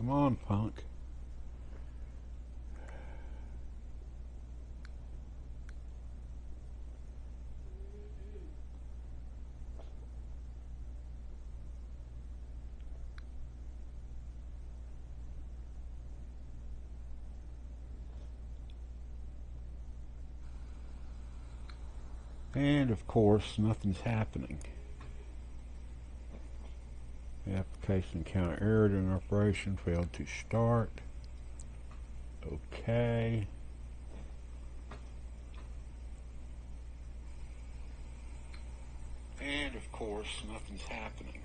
Come on, punk. And of course, nothing's happening. The application encountered error during operation, failed to start. Okay. And of course, nothing's happening.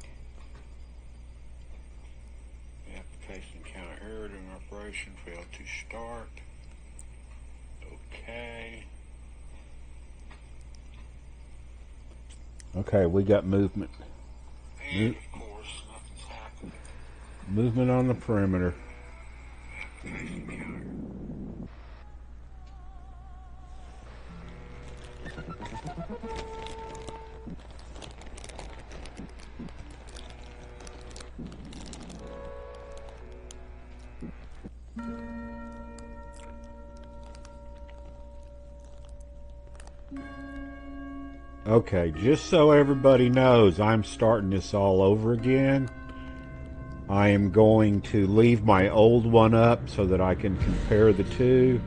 The application encountered error during operation, failed to start. Okay. Okay, we got movement. And of course, nothing's happening. Movement on the perimeter. Okay, just so everybody knows, I'm starting this all over again. I am going to leave my old one up so that I can compare the two.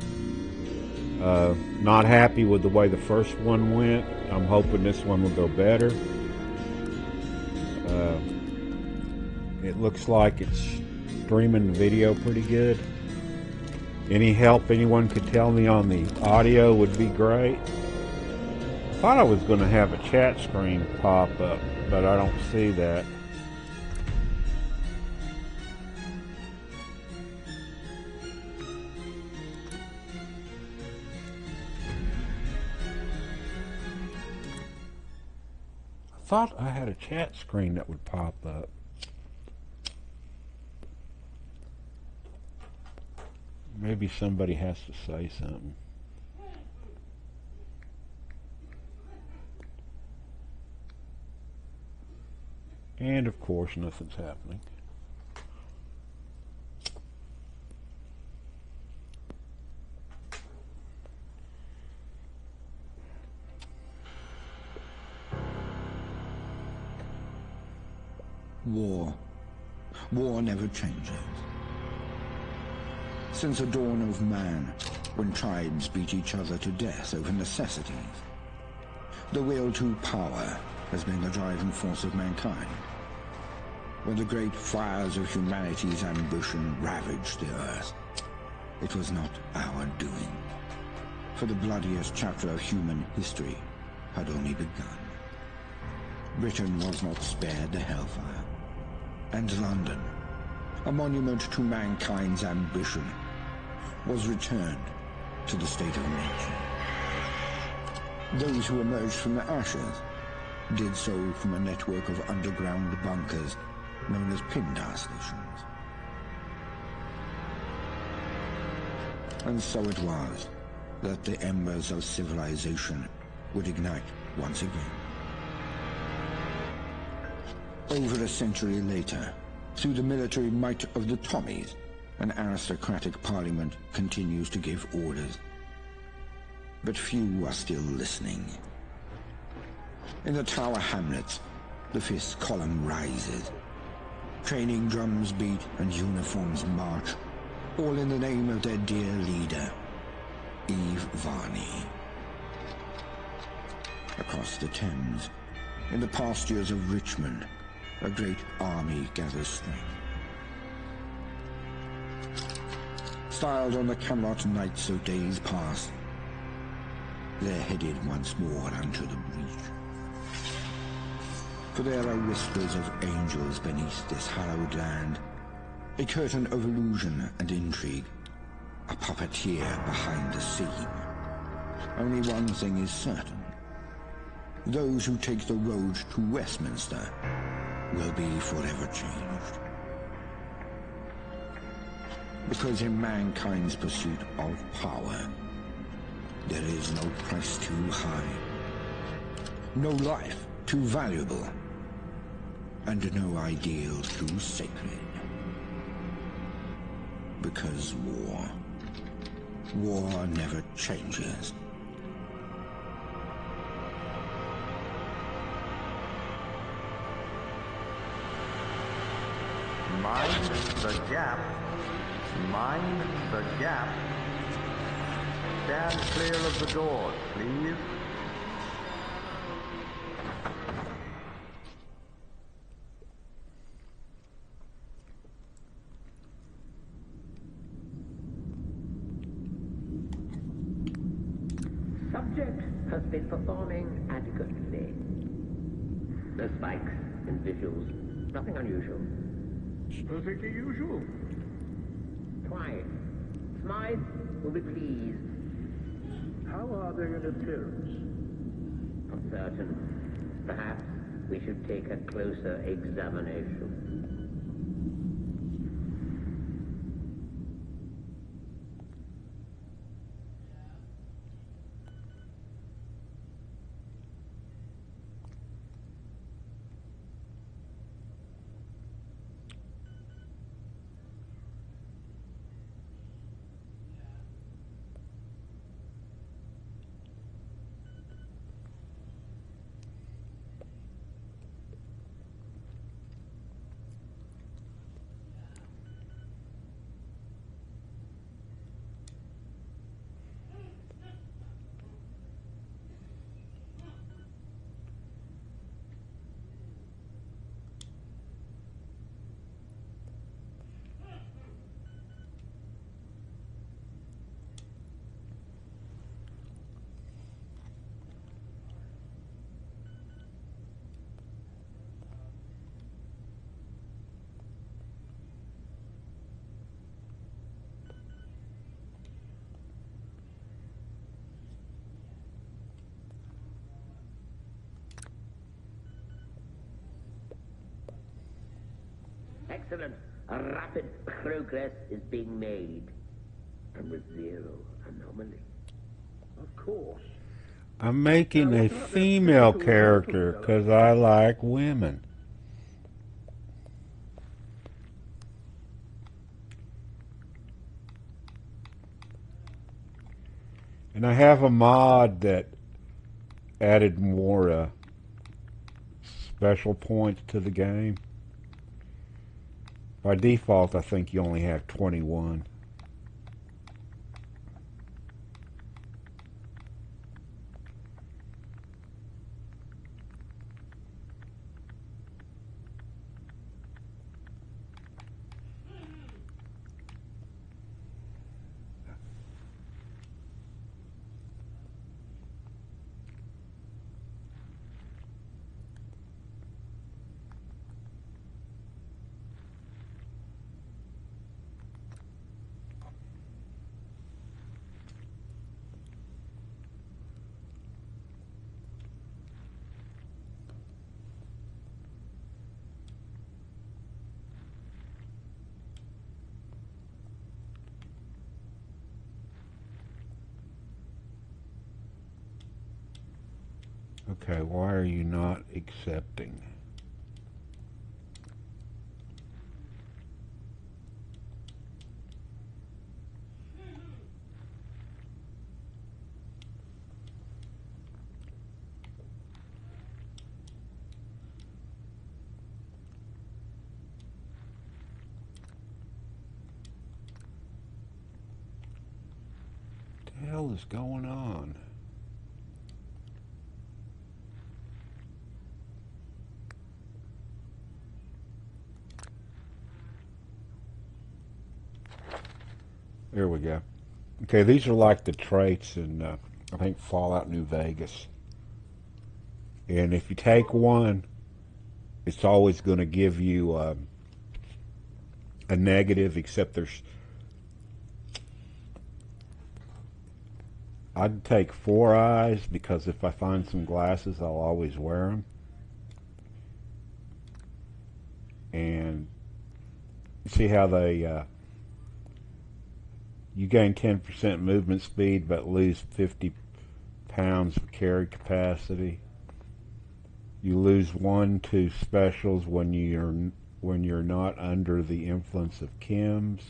Not happy with the way the first one went. I'm hoping this one will go better. It looks like it's streaming the video pretty good. Any help anyone could tell me on the audio would be great. I thought I was going to have a chat screen pop up, but I don't see that. I thought I had a chat screen that would pop up. Maybe somebody has to say something. And of course, nothing's happening. War. War never changes. Since the dawn of man, when tribes beat each other to death over necessities, the will to power has been the driving force of mankind. When the great fires of humanity's ambition ravaged the earth, it was not our doing, for the bloodiest chapter of human history had only begun. Britain was not spared the hellfire, and London, a monument to mankind's ambition, was returned to the state of nature. Those who emerged from the ashes did so from a network of underground bunkers known as Pindar stations. And so it was that the embers of civilization would ignite once again. Over a century later, through the military might of the Tommies, an aristocratic parliament continues to give orders. But few are still listening. In the Tower Hamlets, the fifth column rises. Training drums beat and uniforms march, all in the name of their dear leader, Eve Varney. Across the Thames, in the pastures of Richmond, a great army gathers strength. Styled on the Camelot Knights of days past, they're headed once more unto the breach. For there are whispers of angels beneath this hallowed land, a curtain of illusion and intrigue, a puppeteer behind the scene. Only one thing is certain. Those who take the road to Westminster will be forever changed. Because in mankind's pursuit of power, there is no price too high, no life too valuable, and no ideal too sacred. Because war never changes. Mind the gap. Mind the gap. Stand clear of the doors, please. Subject has been performing adequately. No spikes in visuals. Nothing unusual. Perfectly usual. Quiet. Smythe will be pleased. How are they in appearance? Not certain. Perhaps we should take a closer examination. Excellent. A rapid progress is being made. And with zero anomaly. Of course. I'm making a female character because I like women. And I have a mod that added more special points to the game. By default, I think you only have 21. Okay, why are you not accepting? What the hell is going on? There we go. Okay, these are like the traits in, I think, Fallout New Vegas. And if you take one, it's always going to give you a negative, except there's... I'd take 4 eyes, because if I find some glasses, I'll always wear them. And you see how they... you gain 10% movement speed, but lose 50 pounds of carry capacity. You lose 1 to specials when you're not under the influence of chems.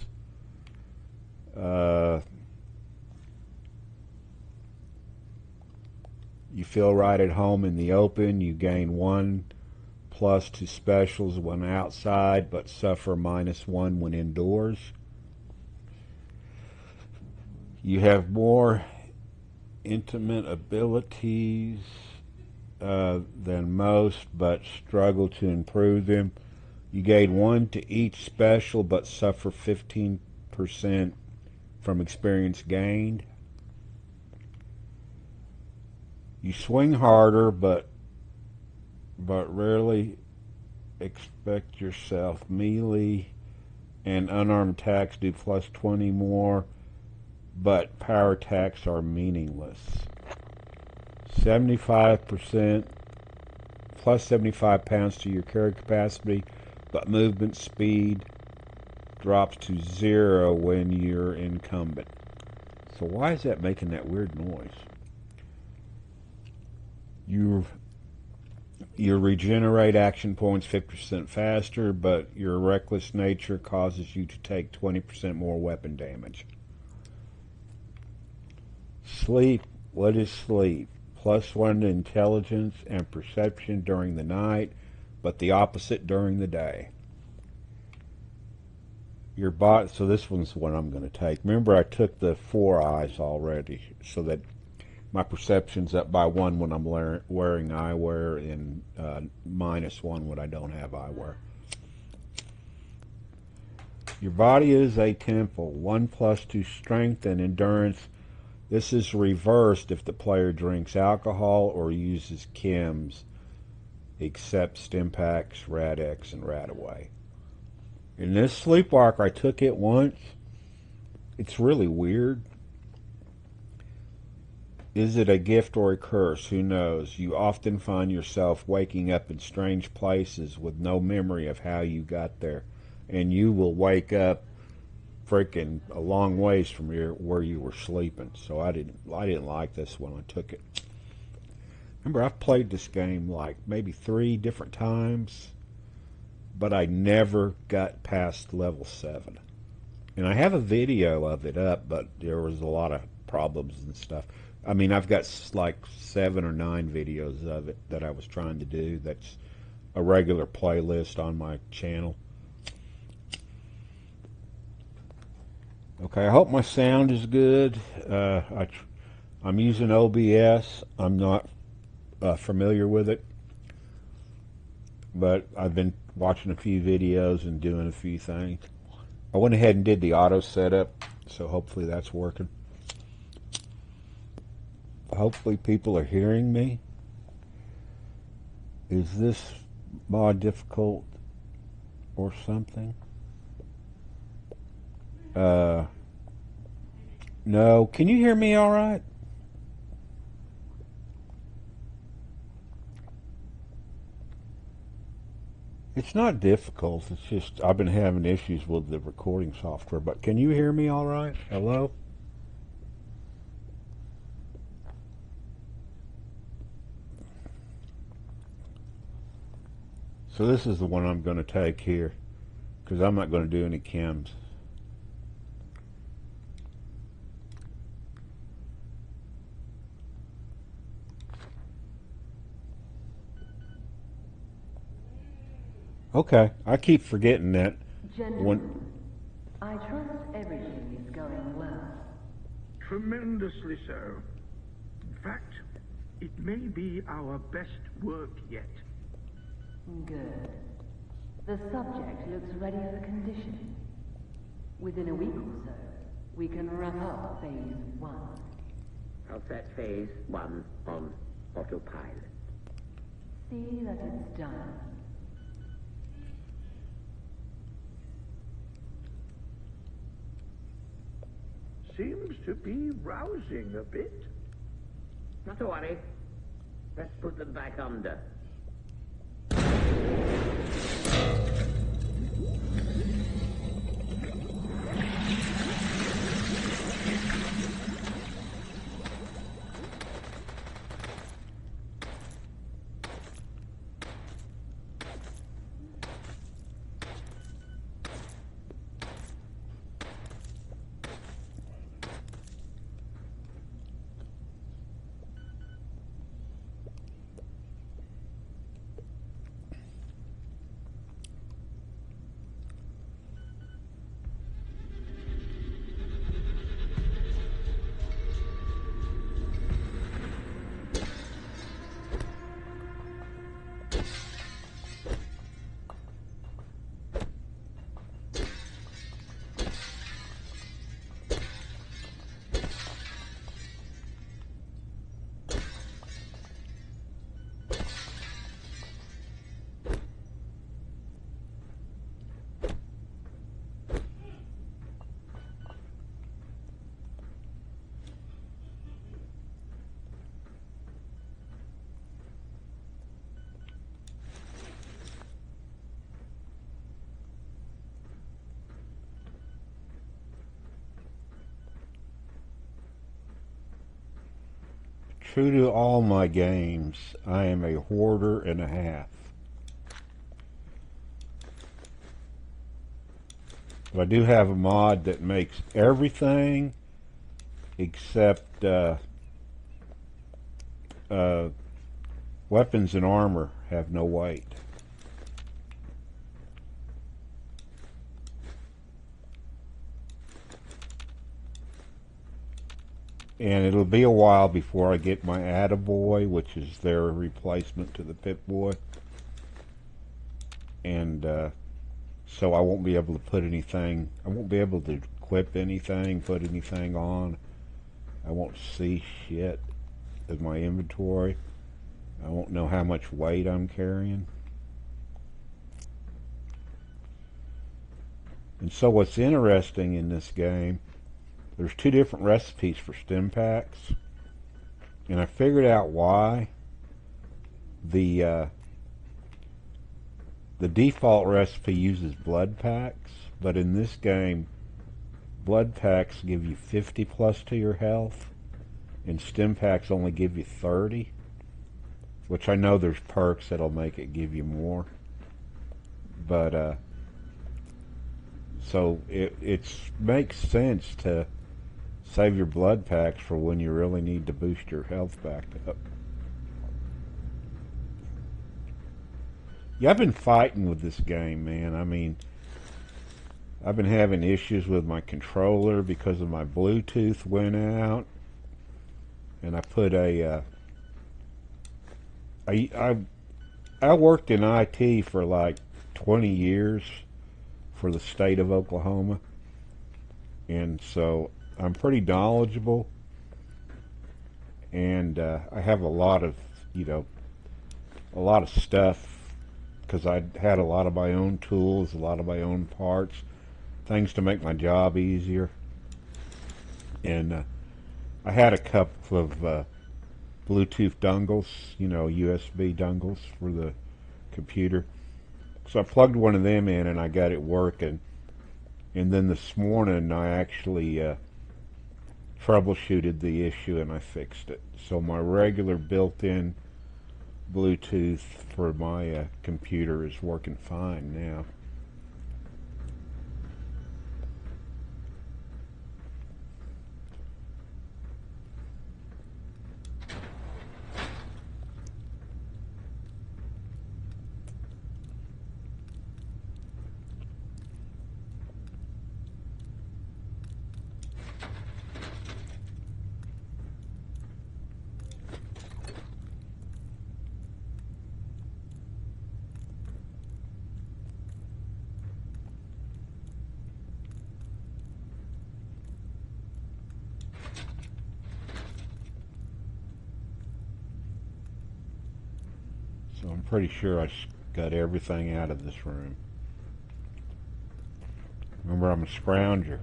You feel right at home in the open. You gain 1 plus to specials when outside, but suffer -1 when indoors. You have more intimate abilities than most, but struggle to improve them. You gain 1 to each special, but suffer 15% from experience gained. You swing harder, but rarely expect yourself. Melee and unarmed attacks do +20 more, but power attacks are meaningless. 75% plus 75 pounds to your carry capacity, but movement speed drops to 0 when you're incumbent. So why is that making that weird noise? You regenerate action points 50% faster, but your reckless nature causes you to take 20% more weapon damage. Sleep. What is sleep? +1 to intelligence and perception during the night, but the opposite during the day. Your bot. So this one's the one I'm going to take. Remember, I took the 4 eyes already, so that my perception's up by 1 when I'm wearing eyewear, and -1 when I don't have eyewear. Your body is a temple. 1 plus to strength and endurance. This is reversed if the player drinks alcohol or uses chems, except Stimpaks, Rad-X, and Radaway. In this Sleepwalker, I took it once. It's really weird. Is it a gift or a curse? Who knows? You often find yourself waking up in strange places with no memory of how you got there. And you will wake up freaking a long ways from where you were sleeping. So I didn't like this when I took it. Remember, I've played this game like maybe 3 different times, but I never got past level 7. And I have a video of it up, but there was a lot of problems and stuff. I mean, I've got like 7 or 9 videos of it that I was trying to do. That's a regular playlist on my channel. Okay, I hope my sound is good. I'm using OBS. I'm not familiar with it, but I've been watching a few videos and doing a few things. I went ahead and did the auto setup, so hopefully that's working. Hopefully people are hearing me. Is this mod difficult or something? No. Can you hear me all right? It's not difficult. It's just I've been having issues with the recording software. But can you hear me all right? Hello? So this is the one I'm going to take here, because I'm not going to do any chems. Okay, I keep forgetting that. Gentlemen, I trust everything is going well. Tremendously so. In fact, it may be our best work yet. Good. The subject looks ready for conditioning. Within a week or so, we can wrap up phase 1. I'll set phase 1 on autopilot. See that it's done. Seems to be rousing a bit. Not to worry. Let's put them back under. true to all my games, I am a hoarder and a half. But I do have a mod that makes everything except weapons and armor have no weight. And it'll be a while before I get my Attaboy, which is their replacement to the Pip-Boy. And so I won't be able to put anything, I won't be able to equip anything, put anything on. I won't see shit in my inventory. I won't know how much weight I'm carrying. And so what's interesting in this game, there's two different recipes for stim packs, and I figured out why. The default recipe uses blood packs, but in this game, blood packs give you 50 plus to your health, and stim packs only give you 30, which I know there's perks that'll make it give you more. But so it makes sense to save your blood packs for when you really need to boost your health back up. Yeah, I've been fighting with this game, man. I mean, I've been having issues with my controller because of my Bluetooth went out. And I put a... I worked in IT for like 20 years for the state of Oklahoma. And so I'm pretty knowledgeable, and I have a lot of, a lot of stuff, because I had a lot of my own tools, a lot of my own parts, things to make my job easier. And I had a couple of Bluetooth dongles, USB dongles for the computer. So I plugged one of them in and I got it working. And then this morning I actually troubleshooted the issue and I fixed it. So my regular built-in Bluetooth for my computer is working fine now. So I'm pretty sure I got everything out of this room. Remember, I'm a scrounger.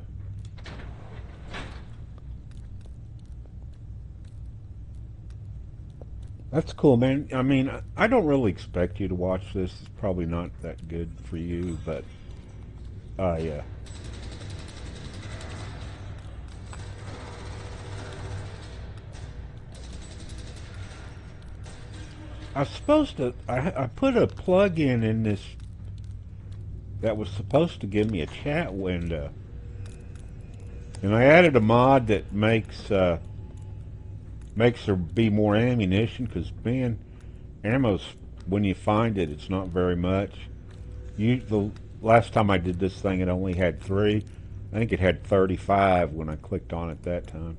That's cool, man. I mean, I don't really expect you to watch this. It's probably not that good for you, but yeah. I was supposed to, I put a plug-in in this that was supposed to give me a chat window. And I added a mod that makes there be more ammunition, because, man, ammo's, when you find it, it's not very much. The last time I did this thing, it only had 3. I think it had 35 when I clicked on it that time.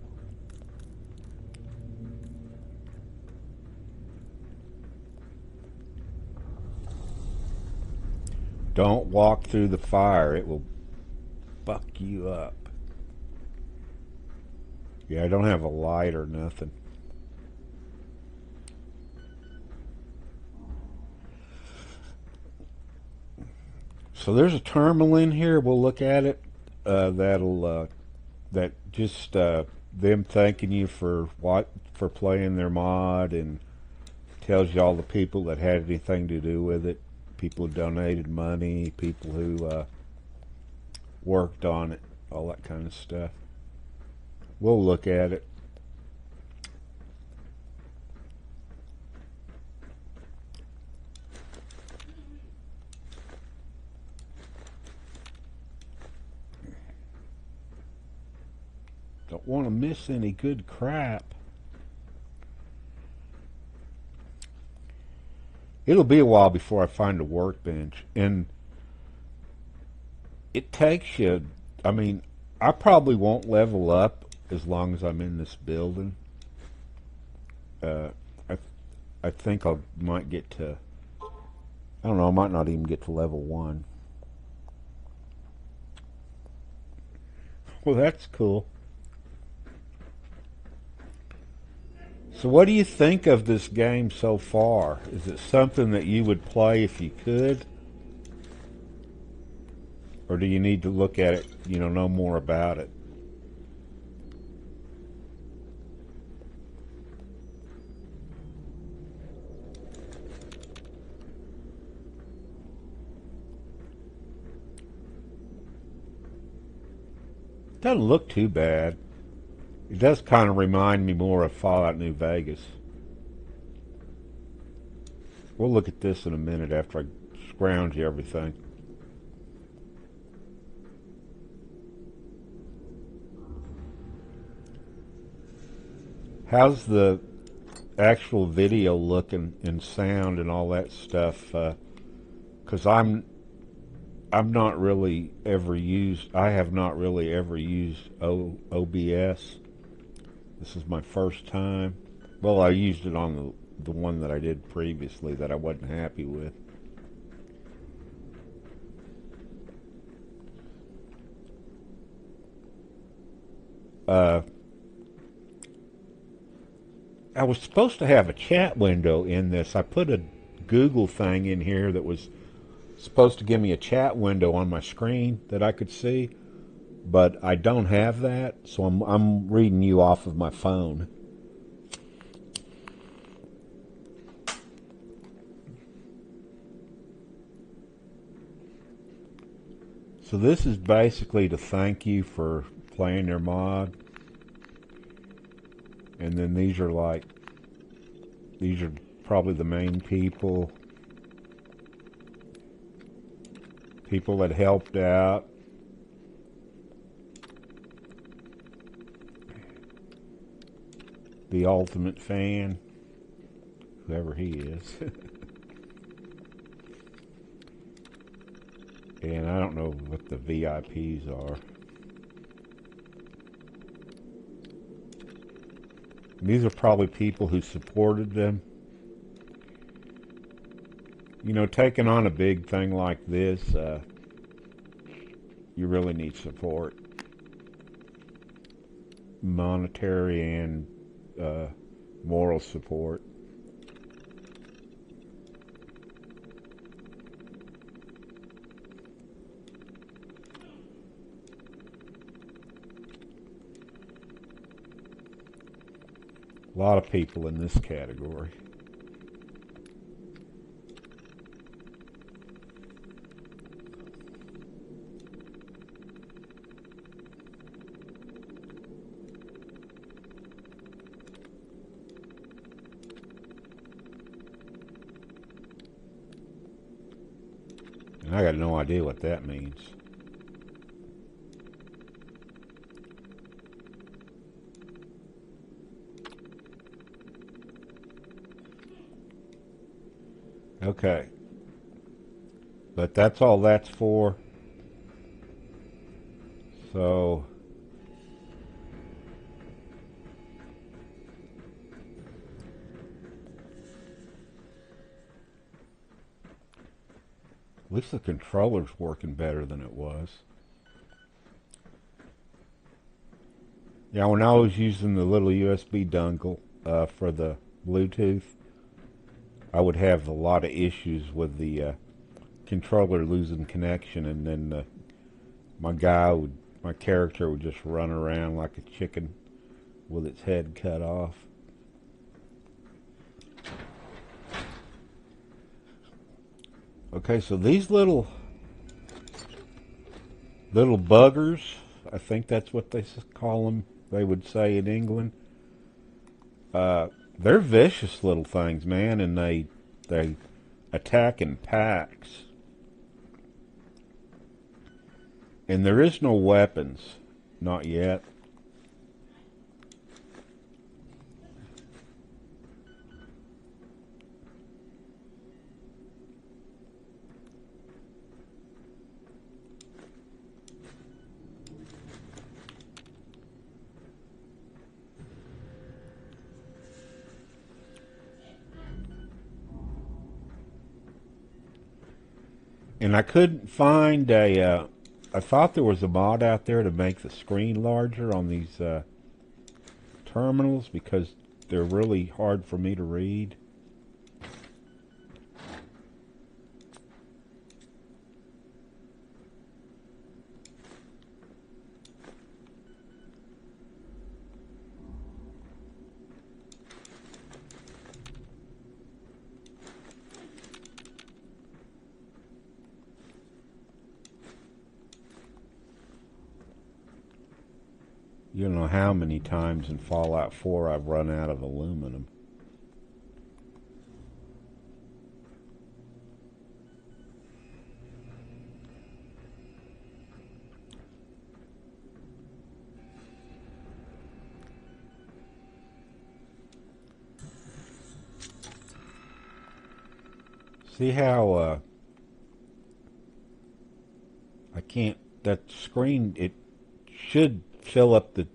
Don't walk through the fire. It will fuck you up. Yeah, I don't have a light or nothing. So there's a terminal in here. We'll look at it. That just them thanking you for playing their mod, and tells you all the people that had anything to do with it. People who donated money, people who worked on it, all that kind of stuff. We'll look at it. Don't want to miss any good crap. It'll be a while before I find a workbench. And it takes you, I mean, I probably won't level up as long as I'm in this building. I think I might get to, I don't know, I might not even get to level 1. Well, that's cool. So what do you think of this game so far? Is it something that you would play if you could? Or do you need to look at it, know more about it? Doesn't look too bad. It does kind of remind me more of Fallout New Vegas. We'll look at this in a minute after I scrounge everything. How's the actual video looking and sound and all that stuff? Because I've not really ever used, I have not really ever used OBS. This is my first time. Well, I used it on the one that I did previously that I wasn't happy with. I was supposed to have a chat window in this. I put a Google thing in here that was supposed to give me a chat window on my screen that I could see, but I don't have that, so I'm reading you off of my phone. So this is basically to thank you for playing their mod. And then these are probably the main people that helped out. The ultimate fan, whoever he is. And I don't know what the VIPs are. These are probably people who supported them. Taking on a big thing like this, you really need support. Monetary and moral support. A lot of people in this category. And I got no idea what that means. Okay. But that's all that's for. So at least the controller's working better than it was. Yeah, when I was using the little USB dongle for the Bluetooth, I would have a lot of issues with the controller losing connection, and then my character would just run around like a chicken with its head cut off. Okay, so these little buggers, I think that's what they call them, they would say in England. They're vicious little things, man, and they attack in packs. And there is no weapons, not yet. And I couldn't find a, I thought there was a mod out there to make the screen larger on these terminals because they're really hard for me to read. You don't know how many times in Fallout 4 I've run out of aluminum. See how I can't, that screen, it should fill up the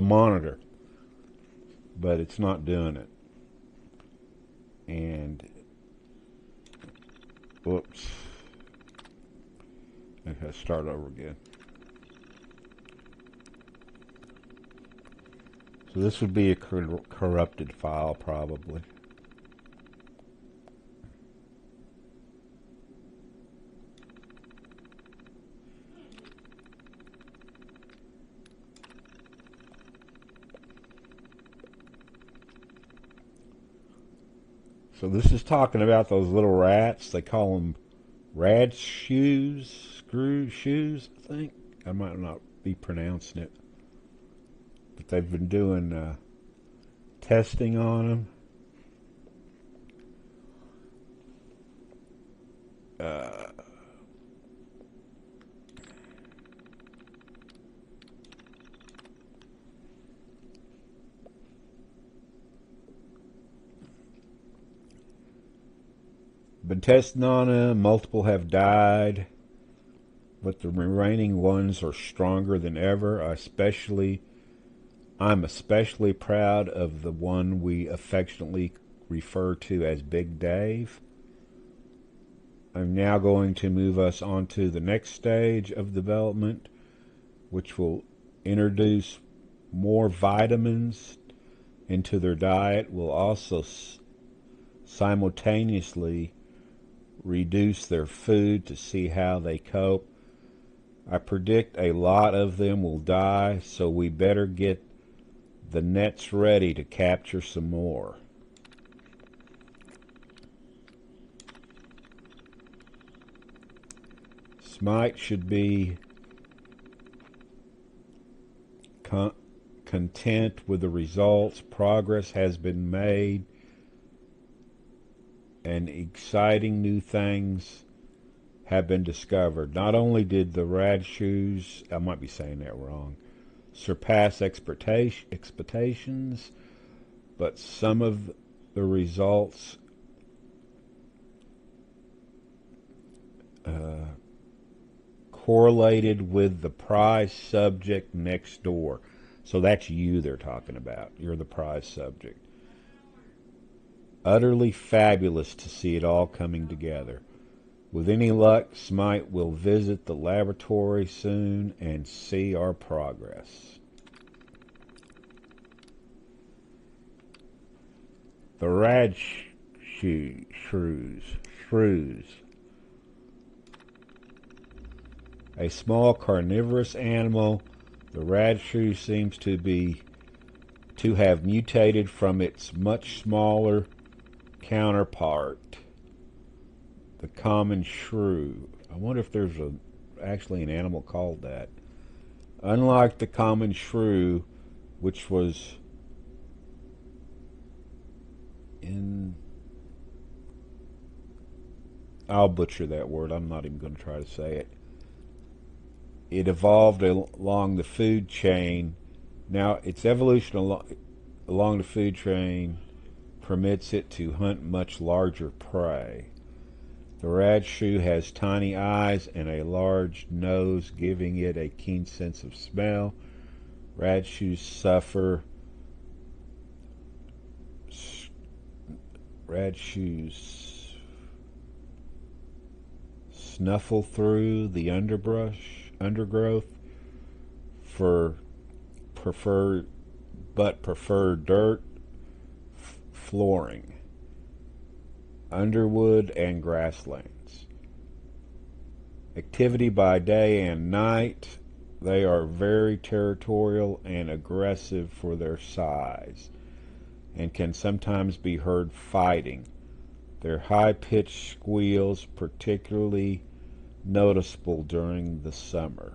monitor, but it's not doing it. And whoops, I gotta start over again. So this would be a corrupted file probably. So this is talking about those little rats. They call them rad shoes, screw shoes, I think. I might not be pronouncing it. But they've been doing testing on them. Been testing on them. Multiple have died, but the remaining ones are stronger than ever. I'm especially proud of the one we affectionately refer to as Big Dave. I'm now going to move us on to the next stage of development, which will introduce more vitamins into their diet. Will also simultaneously reduce their food to see how they cope. I predict a lot of them will die, so we better get the nets ready to capture some more. Smite should be content with the results. Progress has been made, and exciting new things have been discovered. Not only did the rad shoes, I might be saying that wrong, surpass expectations, but some of the results correlated with the prize subject next door. So that's you they're talking about. You're the prize subject. Utterly fabulous to see it all coming together. With any luck, Smite will visit the laboratory soon and see our progress. The rad shrews. A small carnivorous animal, the rad shrew seems to have mutated from its much smaller counterpart, the common shrew. I wonder if there's actually an animal called that. Unlike the common shrew, which was I'll butcher that word. I'm not even going to try to say it. It evolved along the food chain. Now, its evolution along the food chain permits it to hunt much larger prey. The rad shrew has tiny eyes and a large nose, giving it a keen sense of smell. Rad shrews snuffle through the undergrowth for prefer dirt flooring, underwood, and grasslands. Activity by day and night. They are very territorial and aggressive for their size, and can sometimes be heard fighting. Their high-pitched squeals particularly noticeable during the summer.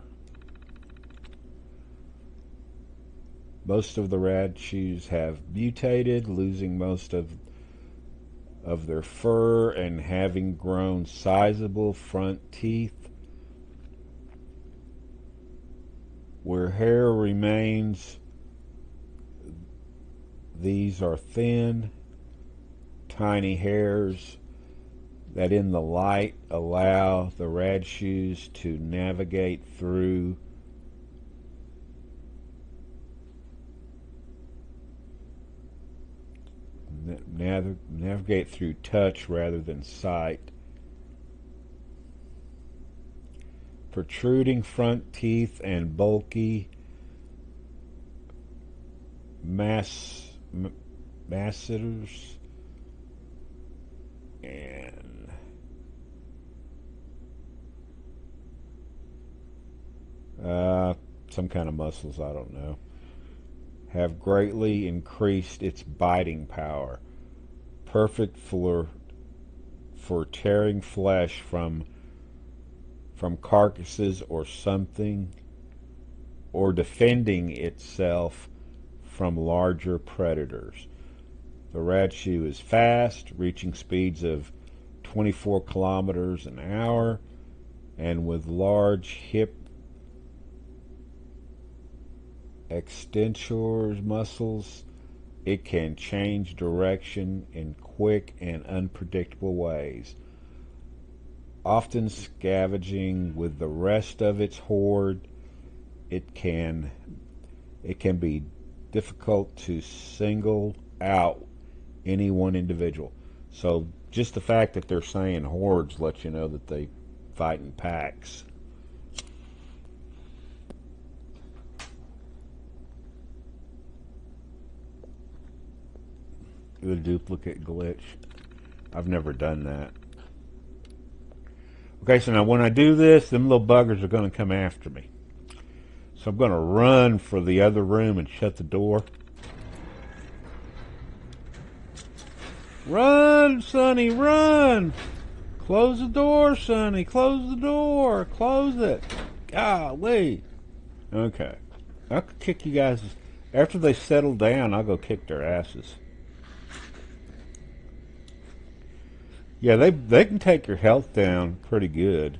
Most of the radshoes have mutated, losing most of their fur and having grown sizable front teeth. Where hair remains, these are thin, tiny hairs that in the light allow the radshoes to navigate through touch rather than sight. Protruding front teeth and bulky masseters and some kind of muscles, I don't know, have greatly increased its biting power, perfect for tearing flesh from carcasses or something, or defending itself from larger predators. The radshoe is fast, reaching speeds of 24 kilometers an hour, and with large hip extensors muscles, it can change direction in quick and unpredictable ways, often scavenging with the rest of its horde. It can be difficult to single out any one individual. So just the fact that they're saying hordes lets you know that they fight in packs. The duplicate glitch. I've never done that. Okay, so now when I do this, them little buggers are going to come after me. So I'm going to run for the other room and shut the door. Run, Sonny, run! Close the door, Sonny. Close the door. Close it. Golly. Okay. I'll kick you guys. After they settle down, I'll go kick their asses. Yeah, they can take your health down pretty good.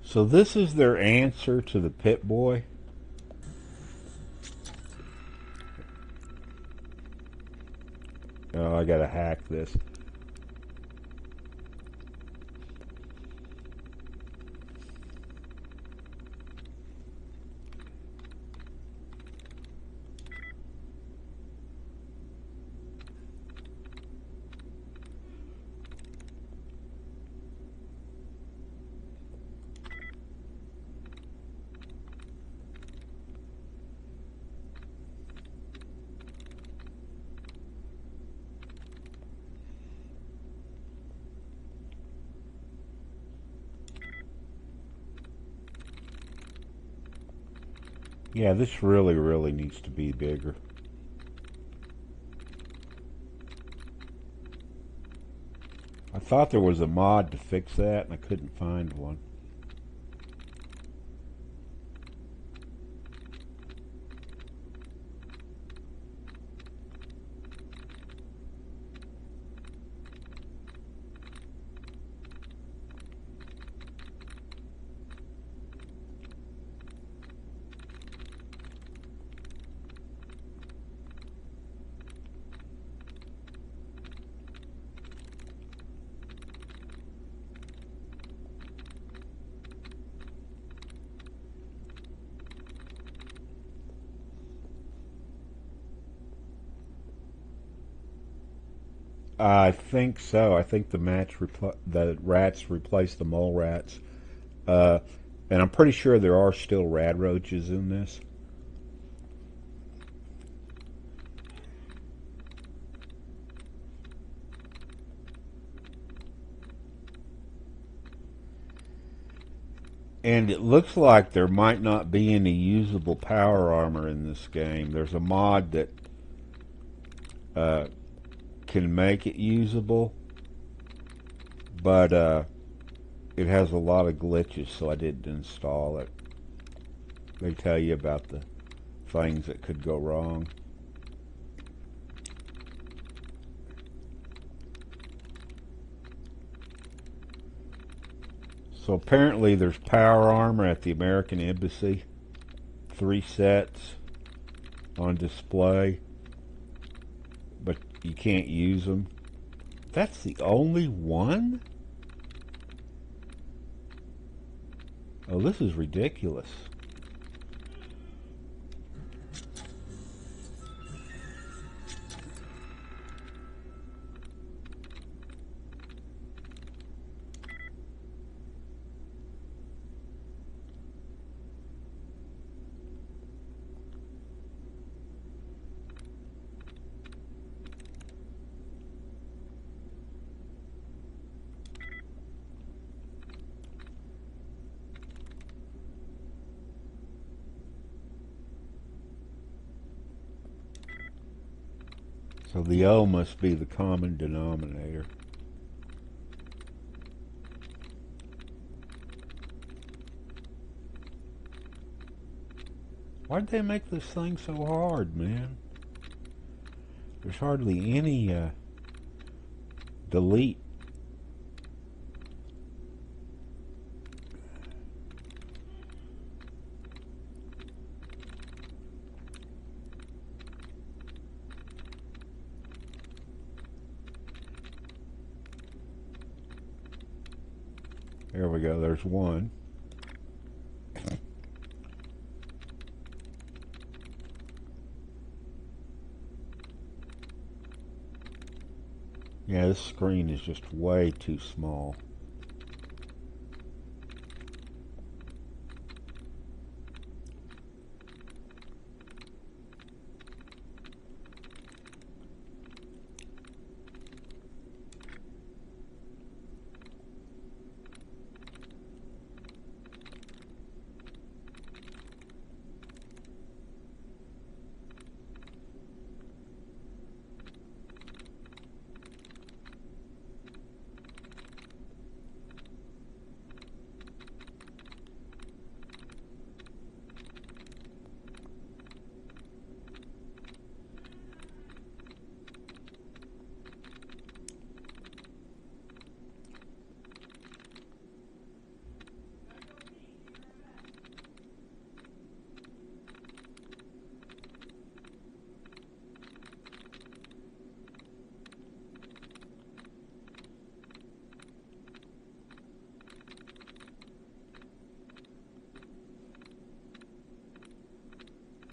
So this is their answer to the Pit Boy. Oh, I gotta hack this. Yeah, this really needs to be bigger. I thought there was a mod to fix that, and I couldn't find one. I think so. I think the the rats replaced the mole rats, uh, and I'm pretty sure there are still rad roaches in this. And it looks like there might not be any usable power armor in this game. There's a mod that uh, can make it usable, but it has a lot of glitches, so I didn't install it. They tell you about the things that could go wrong. So apparently there's power armor at the American Embassy. 3 sets on display, but you can't use them. That's the only one? Oh, this is ridiculous. So the O must be the common denominator. Why'd they make this thing so hard, man? There's hardly any delete. There we go, there's one. Yeah, this screen is just way too small.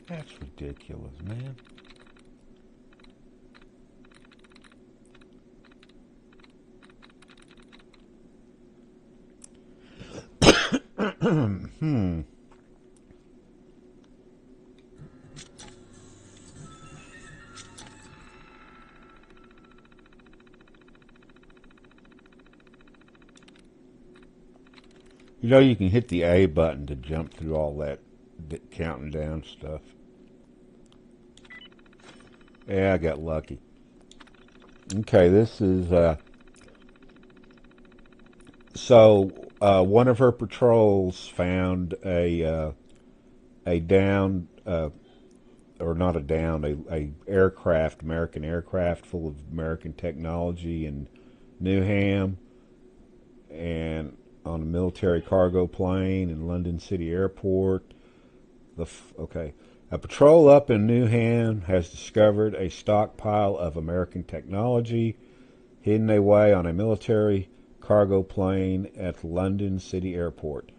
That's ridiculous, man. You know, you can hit the A button to jump through all that counting down stuff. Yeah, I got lucky. Okay, this is one of her patrols found a down or not a down a aircraft, American aircraft full of American technology in Newham, and on a military cargo plane in London City Airport. A patrol up in Newham has discovered a stockpile of American technology hidden away on a military cargo plane at London City Airport.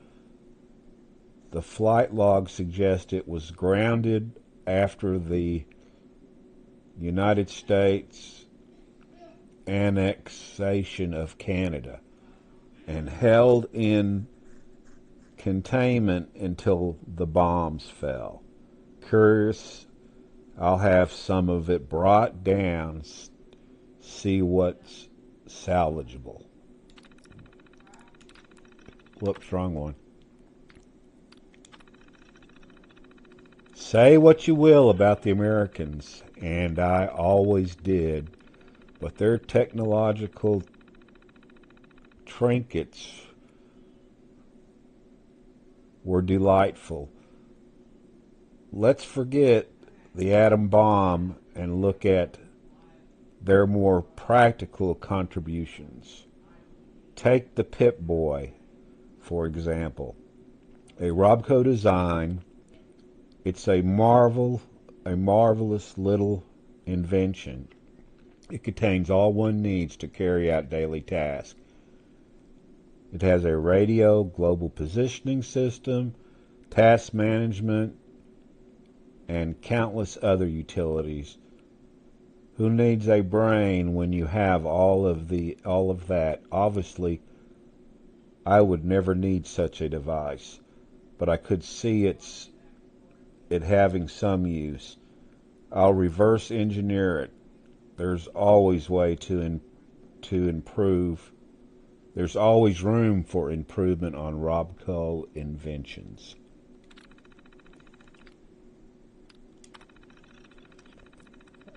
The flight log suggests it was grounded after the United States annexation of Canada and held in containment until the bombs fell. Curious, I'll have some of it brought down, see what's salvageable. Whoops, wrong one. Say what you will about the Americans, and I always did, but their technological trinkets were delightful. Let's forget the atom bomb and look at their more practical contributions. Take the Pip-Boy, for example. A Robco design. It's a marvelous little invention. It contains all one needs to carry out daily tasks. It has a radio, global positioning system, task management, and countless other utilities. Who needs a brain when you have all of that? Obviously, I would never need such a device, but I could see it having some use. I'll reverse engineer it. There's always way to improve. There's always room for improvement on Robco inventions.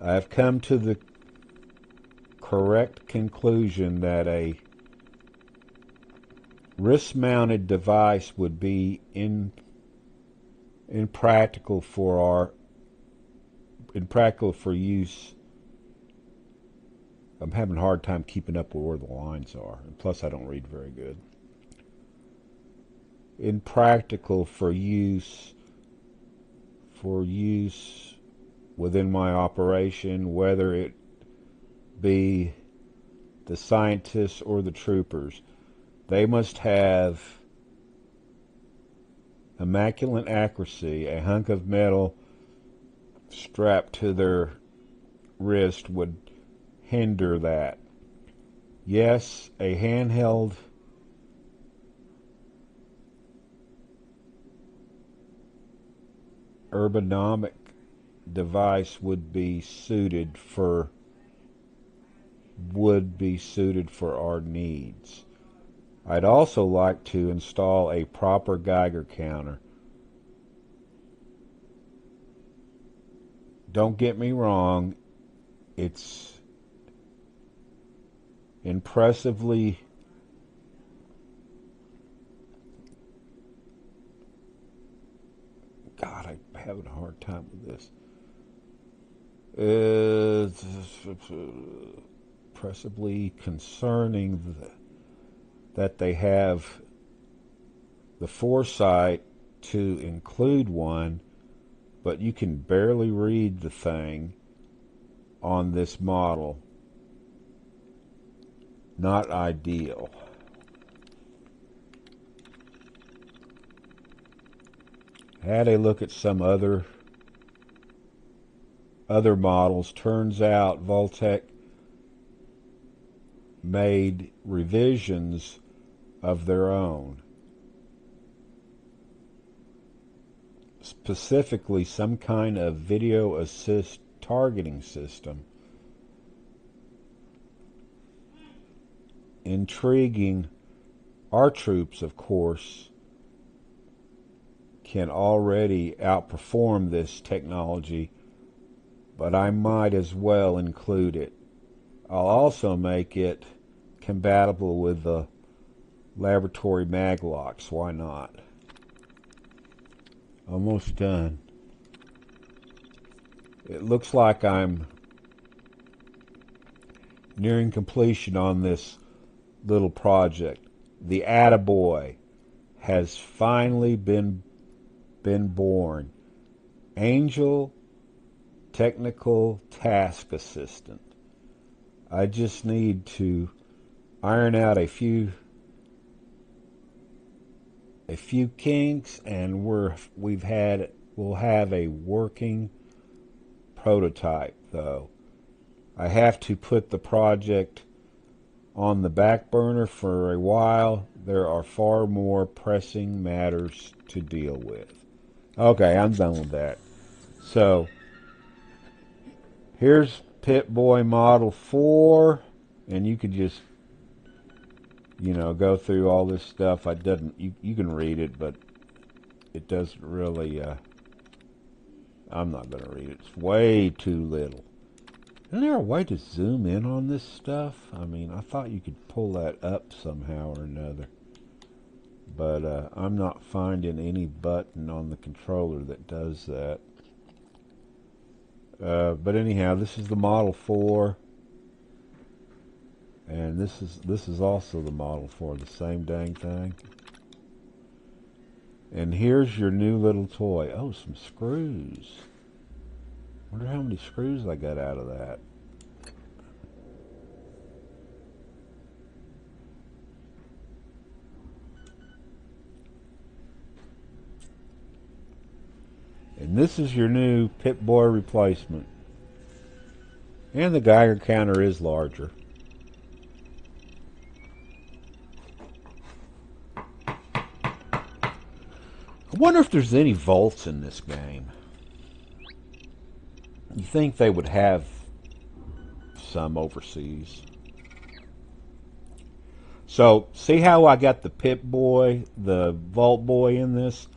I've come to the correct conclusion that a wrist-mounted device would be impractical for use. I'm having a hard time keeping up with where the lines are, and plus I don't read very good. Impractical for use within my operation, whether it be the scientists or the troopers. They must have immaculate accuracy. A hunk of metal strapped to their wrist would hinder that. Yes, a handheld ergonomic device would be suited for our needs. I'd also like to install a proper Geiger counter. Don't get me wrong, it's impressively God, I'm having a hard time with this. Impressively concerning that they have the foresight to include one, but you can barely read the thing on this model. Not ideal. Had a look at some other models. Turns out Voltec made revisions of their own. Specifically, some kind of video assist targeting system. Intriguing. Our troops, of course, can already outperform this technology, but I might as well include it. I'll also make it compatible with the laboratory maglocks. Why not? Almost done. It looks like I'm nearing completion on this little project. The Attaboy has finally been born. Angel Technical Task Assistant. I just need to iron out a few kinks, and we'll have a working prototype, though. I have to put the project on the back burner for a while. There are far more pressing matters to deal with. Okay, I'm done with that. So, here's Pip-Boy Model 4, and you could just, you know, go through all this stuff. You can read it, but it doesn't really, I'm not going to read it. It's way too little. Isn't there a way to zoom in on this stuff? I mean, I thought you could pull that up somehow or another. But I'm not finding any button on the controller that does that. But anyhow, this is the Model 4. And this is also the Model 4, the same dang thing. And here's your new little toy. Oh, some screws. Wonder how many screws I got out of that. And this is your new Pip-Boy replacement. And the Geiger counter is larger. I wonder if there's any volts in this game. You think they would have some overseas. So, see how I got the Pip-Boy, the Vault Boy in this?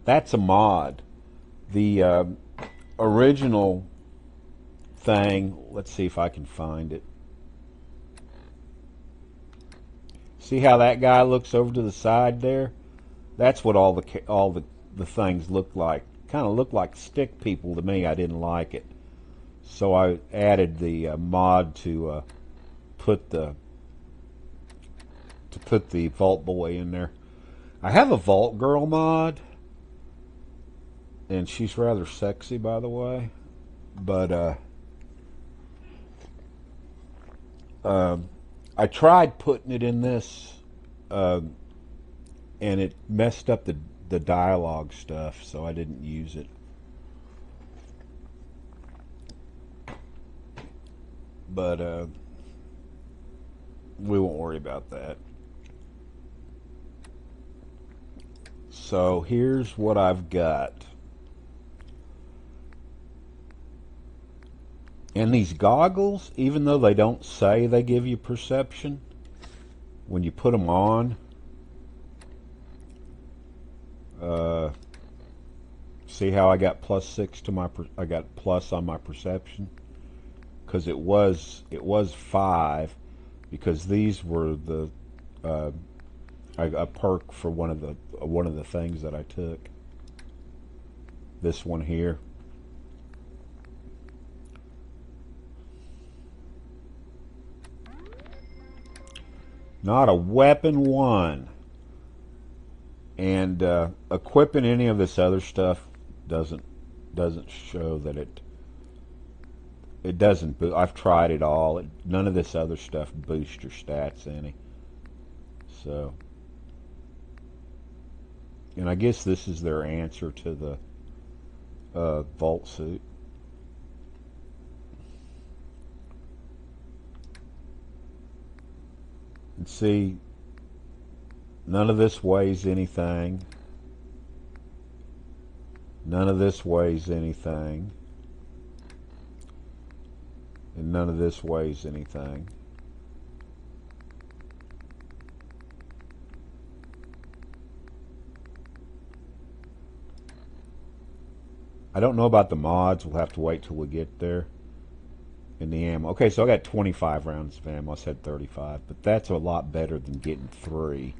That's a mod. The original thing, let's see if I can find it. See how that guy looks over to the side there? That's what all the things look like. Kind of look like stick people to me. I didn't like it, so I added the mod to put the Vault Boy in there. I have a Vault Girl mod, and she's rather sexy, by the way. But I tried putting it in this, and it messed up the dialogue stuff, so I didn't use it. But we won't worry about that. So here's what I've got. And these goggles, even though they don't say they give you perception, when you put them on, see how I got +6 to I got plus on my perception, because it was 5, because these were the a perk for one of the things that I took. This one here. Not a weapon one. And equipping any of this other stuff doesn't show that it doesn't boost. I've tried it all. None of this other stuff boosts your stats any. So, and I guess this is their answer to the Vault suit. And see, none of this weighs anything. None of this weighs anything. And none of this weighs anything. I don't know about the mods. We'll have to wait till we get there. In the ammo. Okay, so I got 25 rounds of ammo. I said 35, but that's a lot better than getting 3,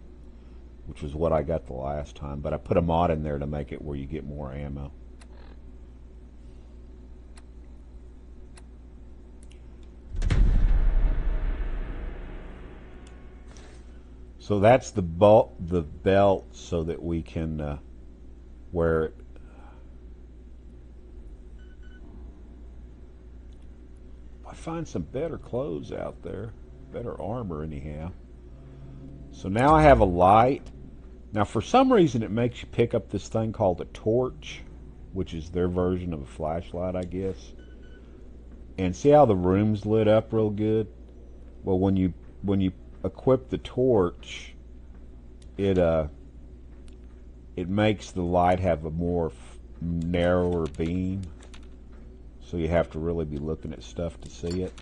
which is what I got the last time. But I put a mod in there to make it where you get more ammo. So that's the belt so that we can wear it. I find some better clothes out there, better armor anyhow. So now I have a light. Now for some reason it makes you pick up this thing called a torch, which is their version of a flashlight, I guess. And see how the room's lit up real good? Well, when you equip the torch, it makes the light have a more narrower beam. So you have to really be looking at stuff to see it.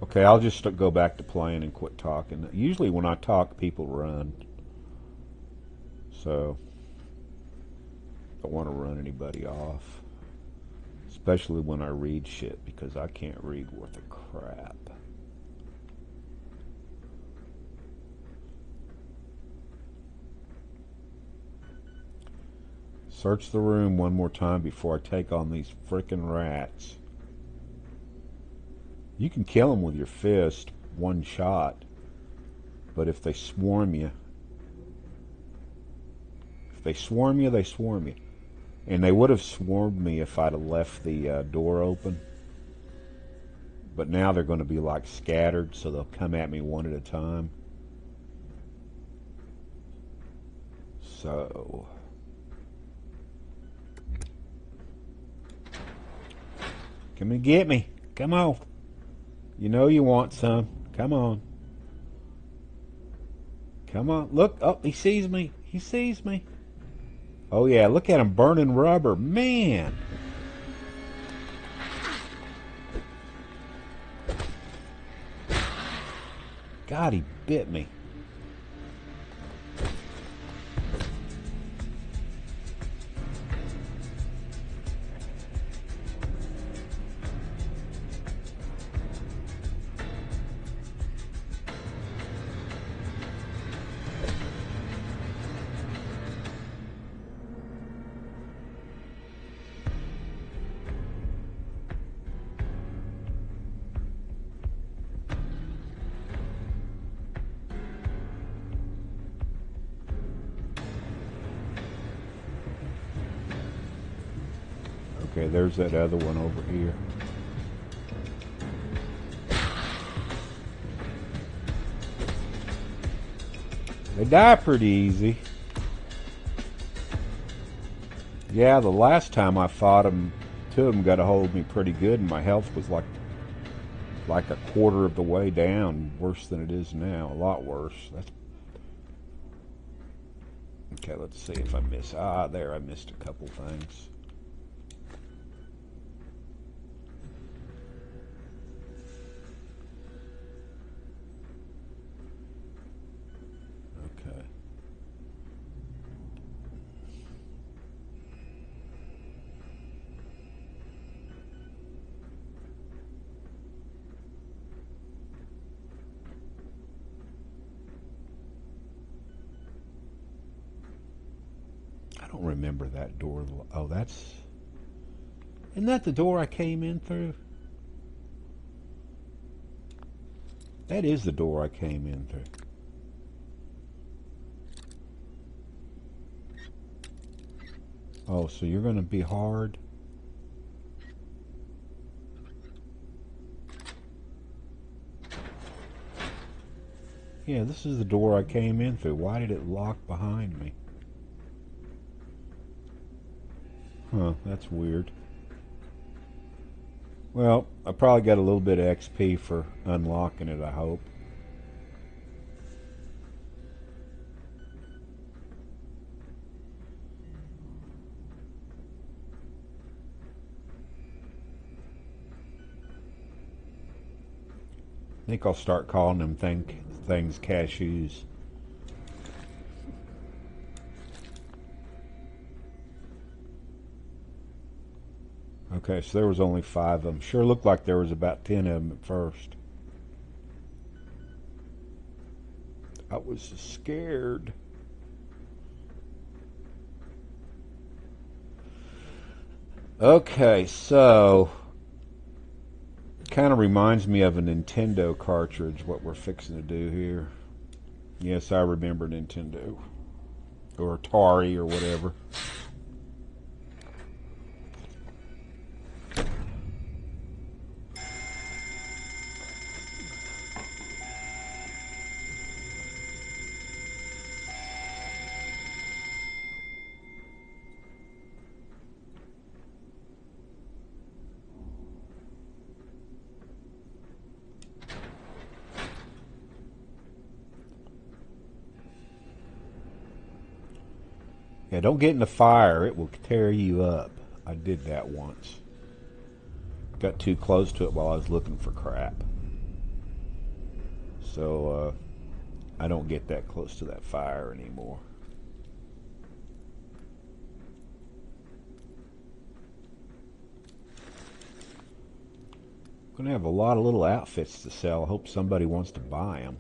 Okay, I'll just go back to playing and quit talking. Usually when I talk, people run. So, don't want to run anybody off. Especially when I read shit, because I can't read worth a crap. Search the room one more time before I take on these frickin' rats. You can kill them with your fist, one shot. But if they swarm you, they swarm you. And they would have swarmed me if I'd have left the door open. But now they're going to be like scattered, so they'll come at me one at a time. So... come and get me. Come on. You know you want some. Come on. Come on. Look. Oh, he sees me. He sees me. Oh, yeah. Look at him burning rubber. Man. God, he bit me. Okay, there's that other one over here. They die pretty easy. Yeah, the last time I fought them, two of them got a hold of me pretty good, and my health was like a quarter of the way down, worse than it is now, a lot worse. That's... okay, let's see if I miss. Ah, there, I missed a couple things. I don't remember that door. Oh, that's... isn't that the door I came in through? That is the door I came in through. Oh, so you're going to be hard? Yeah, this is the door I came in through. Why did it lock behind me? Huh, that's weird. Well, I probably got a little bit of XP for unlocking it, I hope. I think I'll start calling them things cashews. Okay, so there was only 5 of them. Sure looked like there was about 10 of them at first. I was scared. Okay, so kind of reminds me of a Nintendo cartridge, what we're fixing to do here. Yes, I remember Nintendo. Or Atari or whatever. Yeah, don't get in the fire. It will tear you up. I did that once. Got too close to it while I was looking for crap. So, I don't get that close to that fire anymore. I'm gonna have a lot of little outfits to sell. I hope somebody wants to buy them.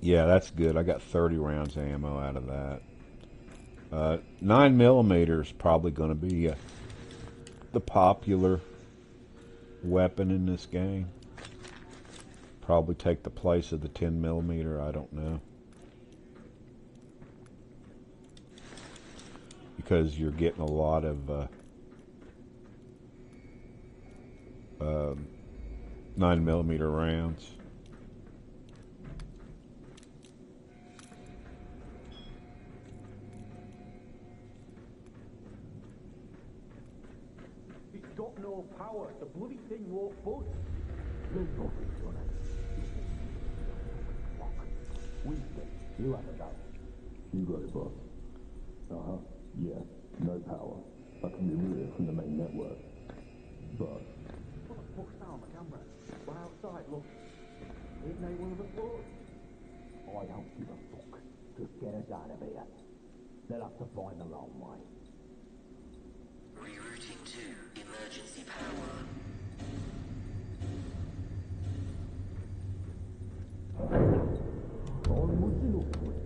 Yeah, that's good. I got 30 rounds of ammo out of that. 9mm is probably going to be the popular weapon in this game. Probably take the place of the 10mm. I don't know. Because you're getting a lot of 9mm rounds. It's got no power. The bloody thing won't budge. There's nothing on it. Fuck. Winston, you have a go. You got it, boss. Uh-huh. Yeah. No power. I can remove it from the main network. But... What the fuck's that on the camera? We're outside, look. Isn't they one of the floors? I don't give a fuck. Just get us out of here. They'll have to find their own way. Rerouting to emergency power. On would you look for it?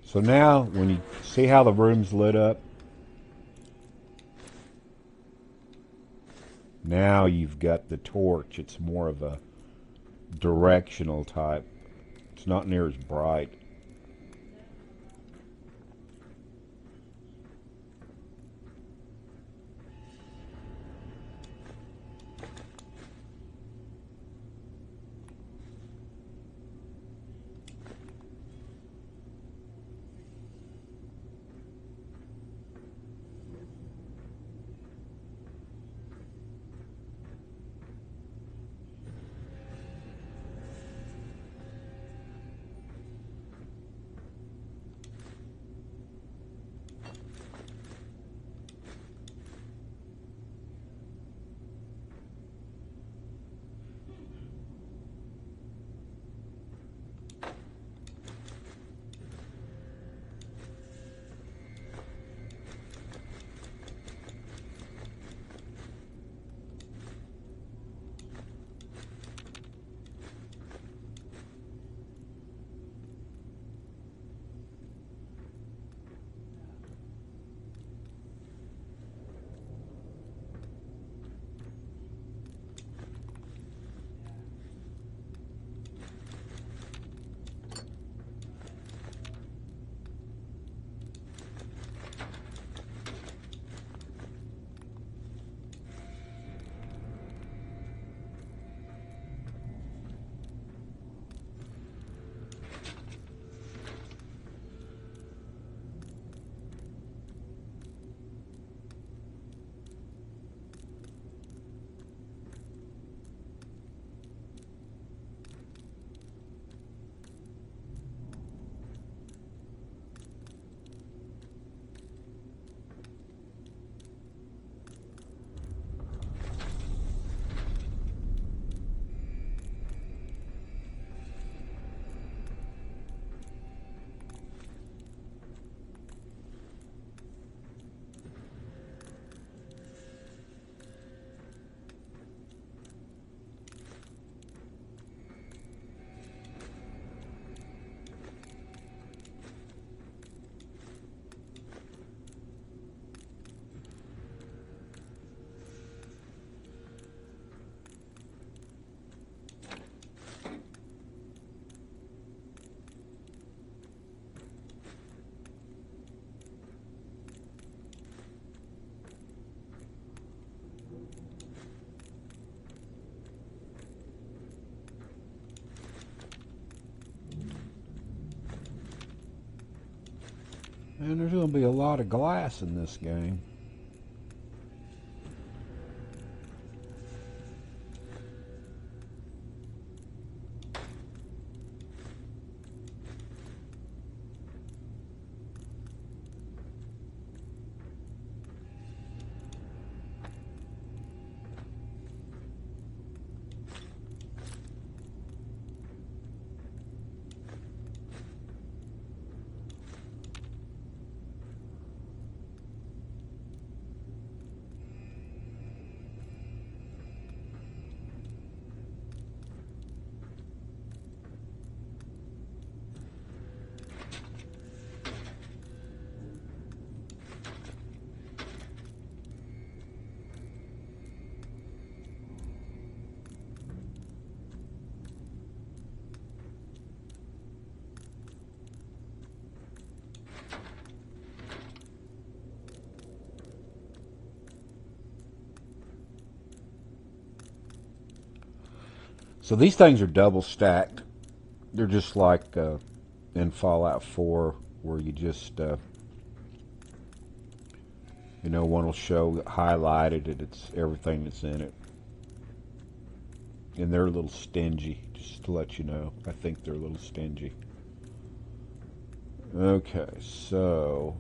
So now, when you see how the room's lit up, now you've got the torch. It's more of a directional type. It's not near as bright. And there's going to be a lot of glass in this game. So these things are double stacked. They're just like in Fallout 4 where you just, you know, one will show highlighted and it's everything that's in it. And they're a little stingy, just to let you know. I think they're a little stingy. Okay, so...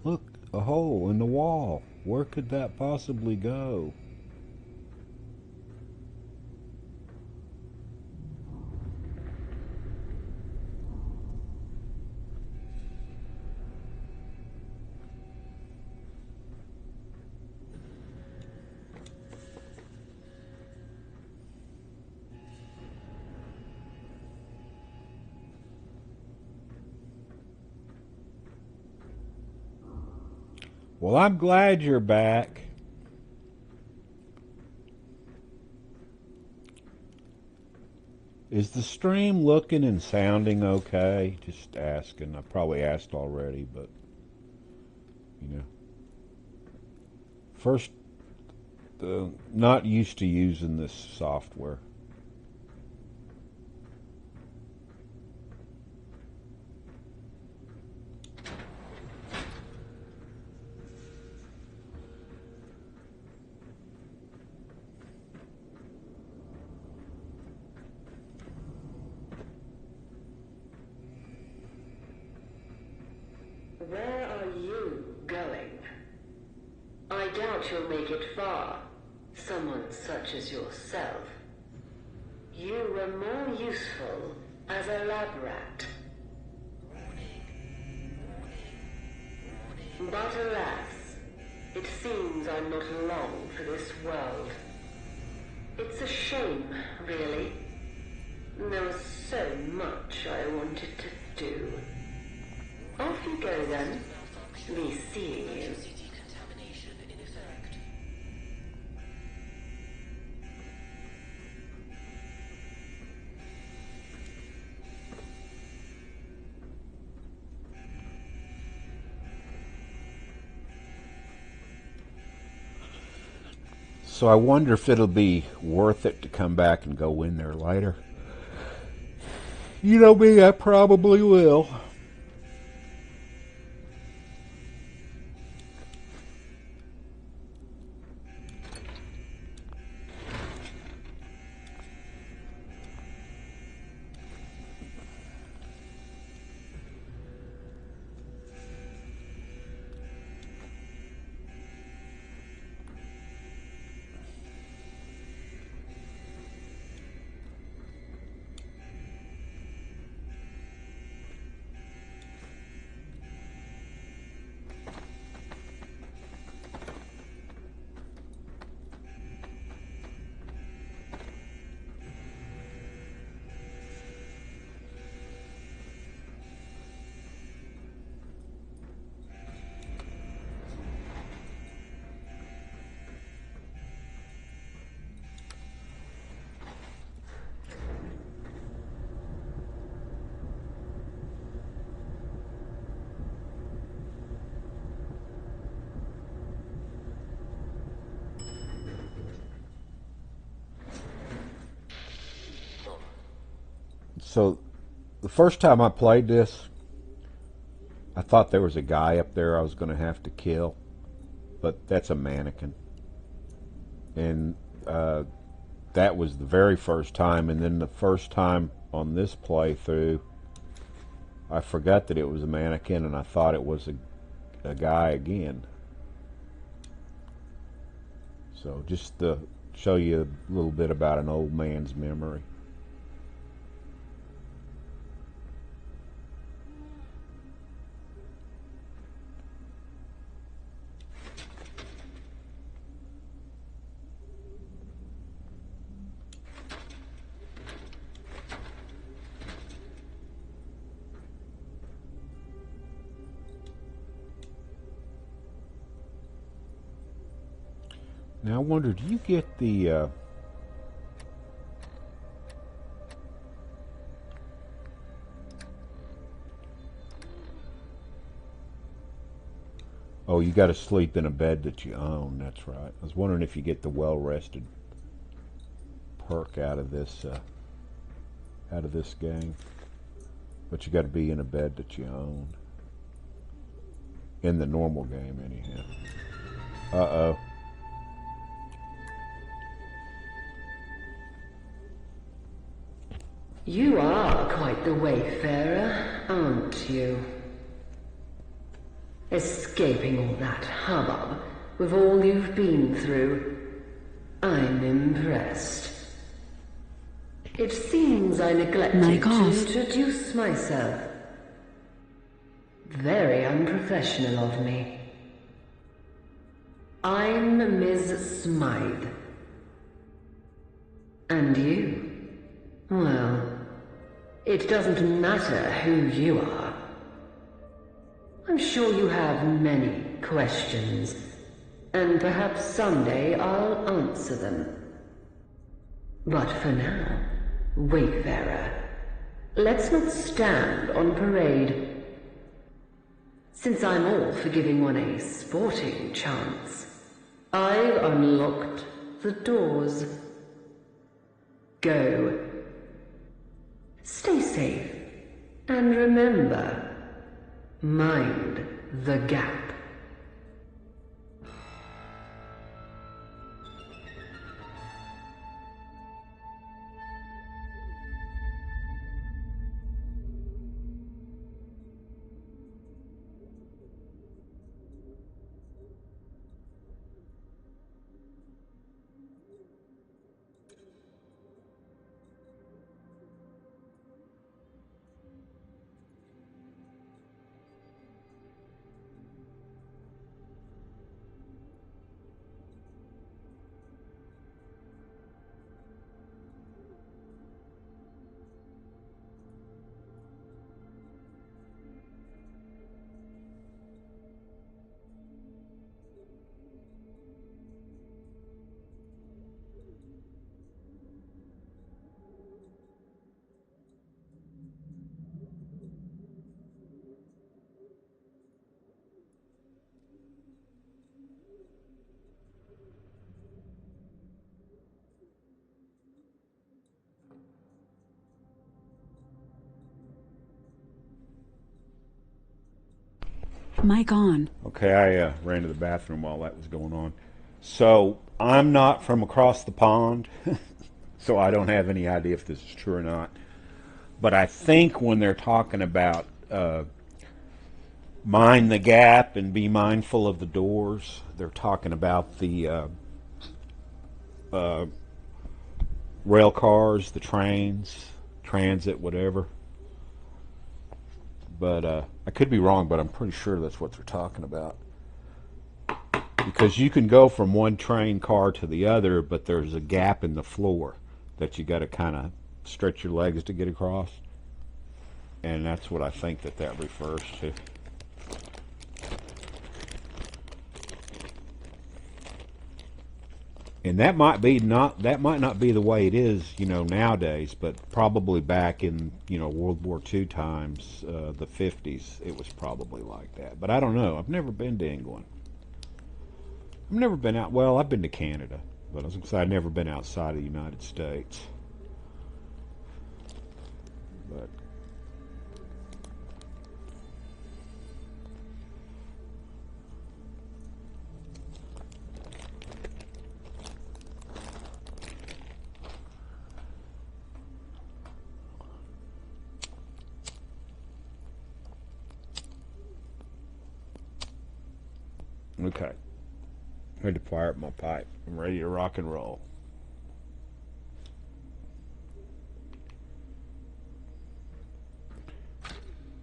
Look, a hole in the wall. Where could that possibly go? Well, I'm glad you're back. Is the stream looking and sounding okay? Just asking. I probably asked already, but, you know. First, not used to using this software. Where are you going? I doubt you'll make it far. Someone such as yourself. You were more useful as a lab rat. But alas, it seems I'm not long for this world. It's a shame, really. There was so much I wanted to do. Off you go then. Me seeing you. Decontamination in effect. So I wonder if it'll be worth it to come back and go in there later. You know me, I probably will. So the first time I played this, I thought there was a guy up there I was going to have to kill, but that's a mannequin. And that was the very first time, and then the first time on this playthrough, I forgot that it was a mannequin, and I thought it was a guy again. So just to show you a little bit about an old man's memory. Now I wonder, do you get the oh, you got to sleep in a bed that you own. That's right. I was wondering if you get the well-rested perk out of this game, but you got to be in a bed that you own in the normal game, anyhow. Uh-oh. You are quite the wayfarer, aren't you? Escaping all that hubbub with all you've been through. I'm impressed. It seems I neglected to introduce myself. Very unprofessional of me. I'm Ms. Smythe. And you? Well, it doesn't matter who you are. I'm sure you have many questions, and perhaps someday I'll answer them. But for now, wayfarer, let's not stand on parade. Since I'm all for giving one a sporting chance, I've unlocked the doors. Go. Stay safe, and remember, mind the gap. Mic on. Okay, I ran to the bathroom while that was going on. So I'm not from across the pond, so I don't have any idea if this is true or not. But I think when they're talking about mind the gap and be mindful of the doors, they're talking about the rail cars, the trains, transit, whatever. But I could be wrong, but I'm pretty sure that's what they're talking about. Because you can go from one train car to the other, but there's a gap in the floor that you got to kind of stretch your legs to get across. And that's what I think that refers to. And that might not be the way it is, nowadays, but probably back in, World War II times, the 50s, it was probably like that. But I don't know. I've never been to England. I've never been out. Well, I've been to Canada, but I was going to say I've never been outside of the United States. But okay. Ready to fire up my pipe. I'm ready to rock and roll.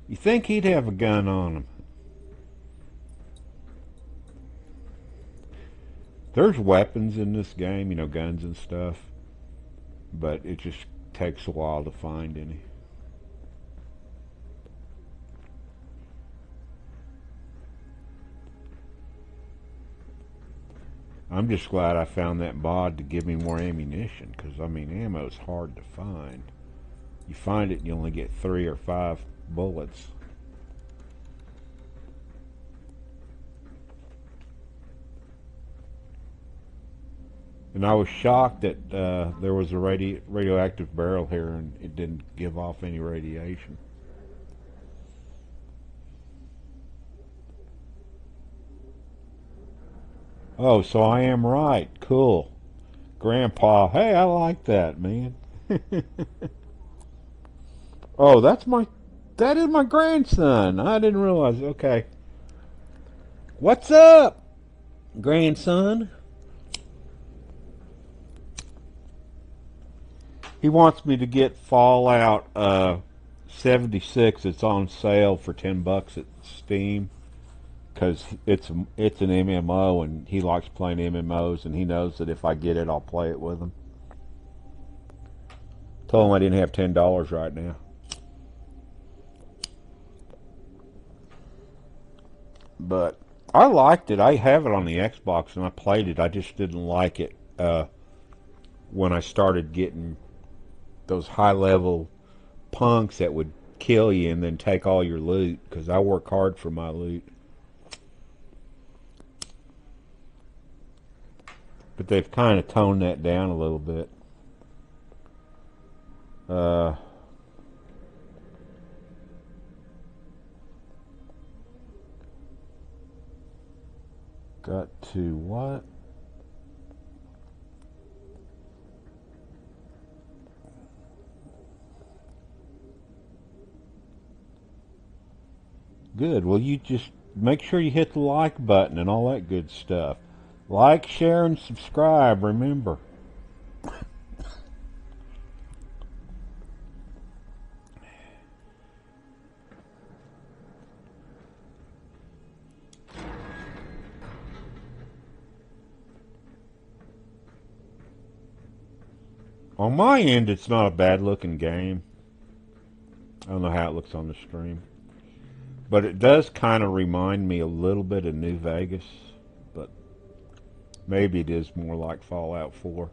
You think he'd have a gun on him? There's weapons in this game, you know, guns and stuff, but it just takes a while to find any. I'm just glad I found that mod to give me more ammunition, because, I mean, ammo's hard to find. You find it and you only get 3 or 5 bullets. And I was shocked that there was a radioactive barrel here and it didn't give off any radiation. Oh, so I am right. Cool. Grandpa. Hey, I like that, man. Oh, that is my grandson. I didn't realize. Okay. What's up, grandson? He wants me to get Fallout 76. It's on sale for $10 at Steam, because it's an MMO and he likes playing MMOs, and he knows that if I get it, I'll play it with him. Told him I didn't have $10 right now. But I liked it. I have it on the Xbox and I played it. I just didn't like it when I started getting those high-level punks that would kill you and then take all your loot, because I work hard for my loot. But they've kind of toned that down a little bit. Got to what? Good. Well, you just make sure you hit the like button and all that good stuff. Like, share, and subscribe, remember. On my end, it's not a bad-looking game. I don't know how it looks on the stream. But it does kind of remind me a little bit of New Vegas. But maybe it is more like Fallout 4.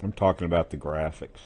I'm talking about the graphics.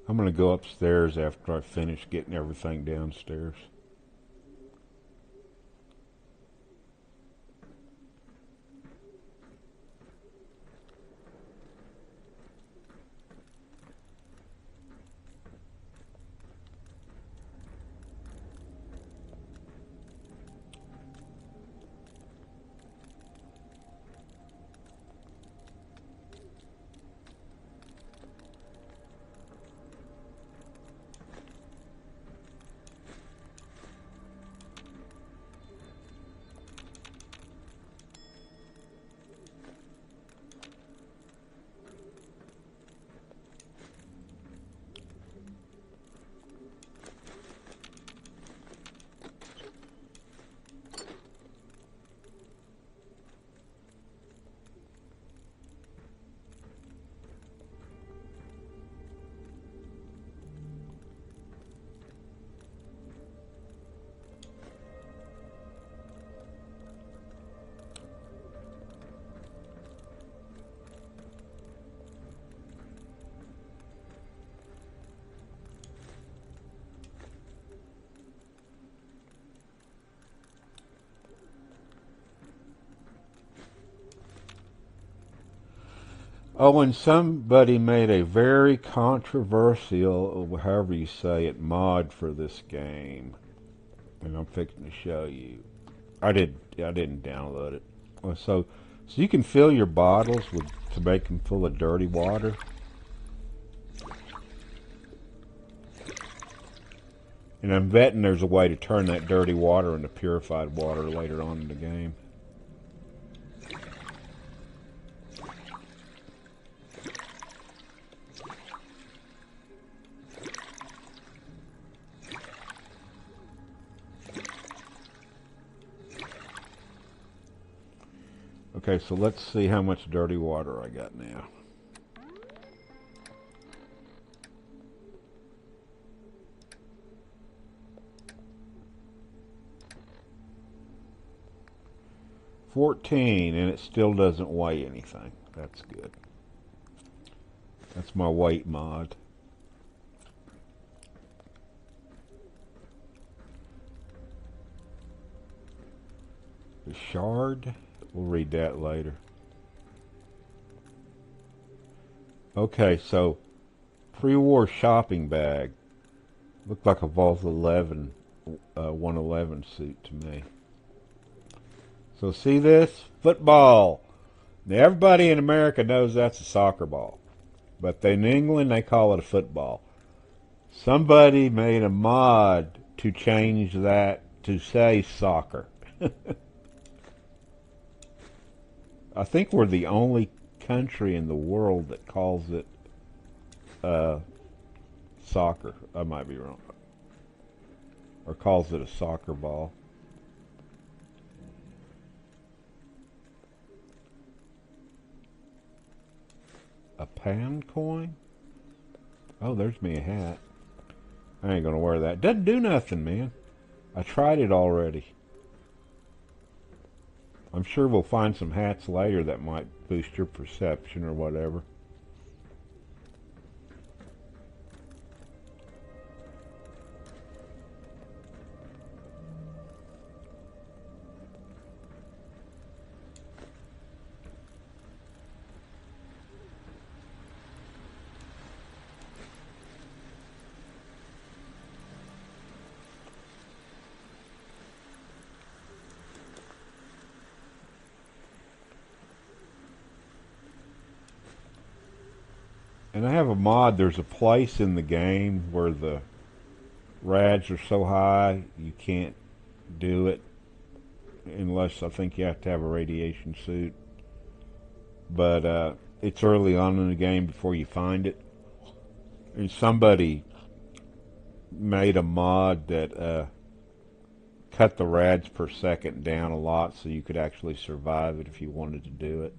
I'm going to go upstairs after I finish getting everything downstairs. Oh, and somebody made a very controversial, however you say it, mod for this game, and I'm fixing to show you. I didn't download it. So you can fill your bottles to make them full of dirty water. And I'm betting there's a way to turn that dirty water into purified water later on in the game. Okay, so let's see how much dirty water I got now. $14, and it still doesn't weigh anything. That's good. That's my weight mod. The shard, we'll read that later. Okay, so pre-war shopping bag. Looked like a Vault 11, 111 suit to me. So see this? Football. Now everybody in America knows that's a soccer ball. But in England they call it a football. Somebody made a mod to change that to say soccer. I think we're the only country in the world that calls it soccer. I might be wrong. Or calls it a soccer ball. A pound coin? Oh, there's me a hat. I ain't gonna wear that. Doesn't do nothing, man. I tried it already. I'm sure we'll find some hats later that might boost your perception or whatever. And I have a mod. There's a place in the game where the rads are so high you can't do it unless I think you have to have a radiation suit. But it's early on in the game before you find it. And somebody made a mod that cut the rads per second down a lot so you could actually survive it if you wanted to do it.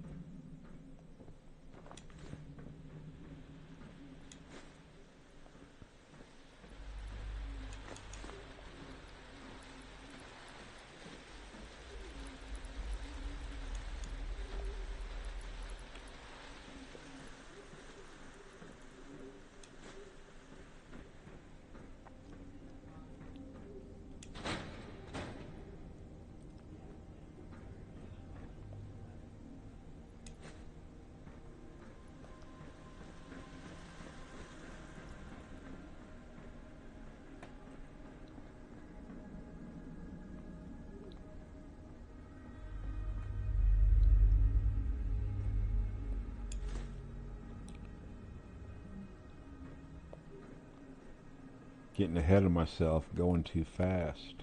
Getting ahead of myself, going too fast.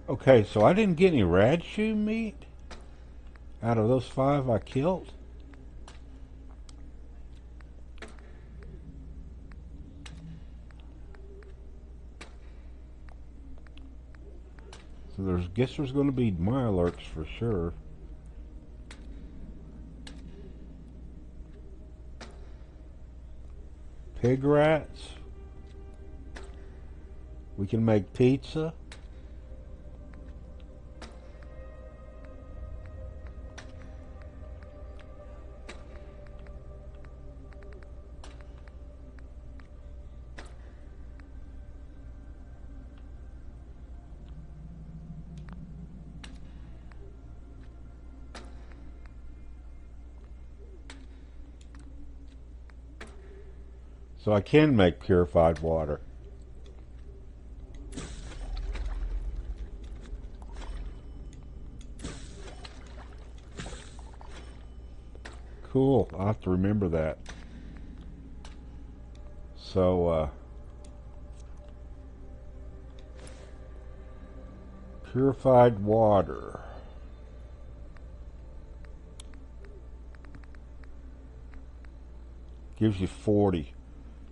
Okay, so I didn't get any Radshu meat out of those 5 I killed. So guess there's going to be Mirelurks for sure. Pig rats. We can make pizza. So I can make purified water. Cool. I'll have to remember that. So, purified water. Gives you 40.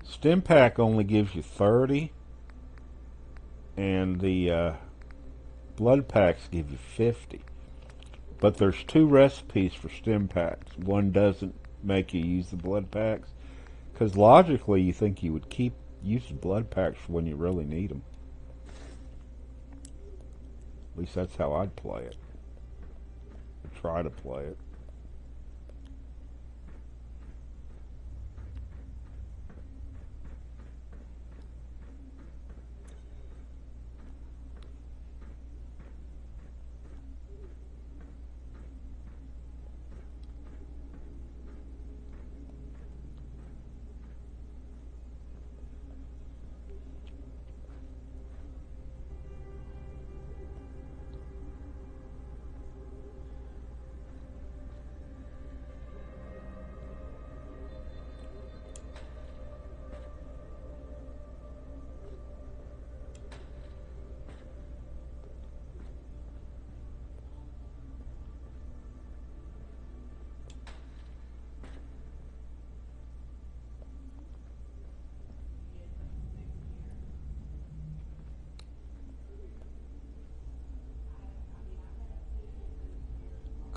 Stim pack only gives you 30. And the blood packs give you 50. But there's 2 recipes for stim packs. One doesn't make you use the blood packs. Because logically you think you would keep using blood packs for when you really need them. At least that's how I'd play it. Or try to play it.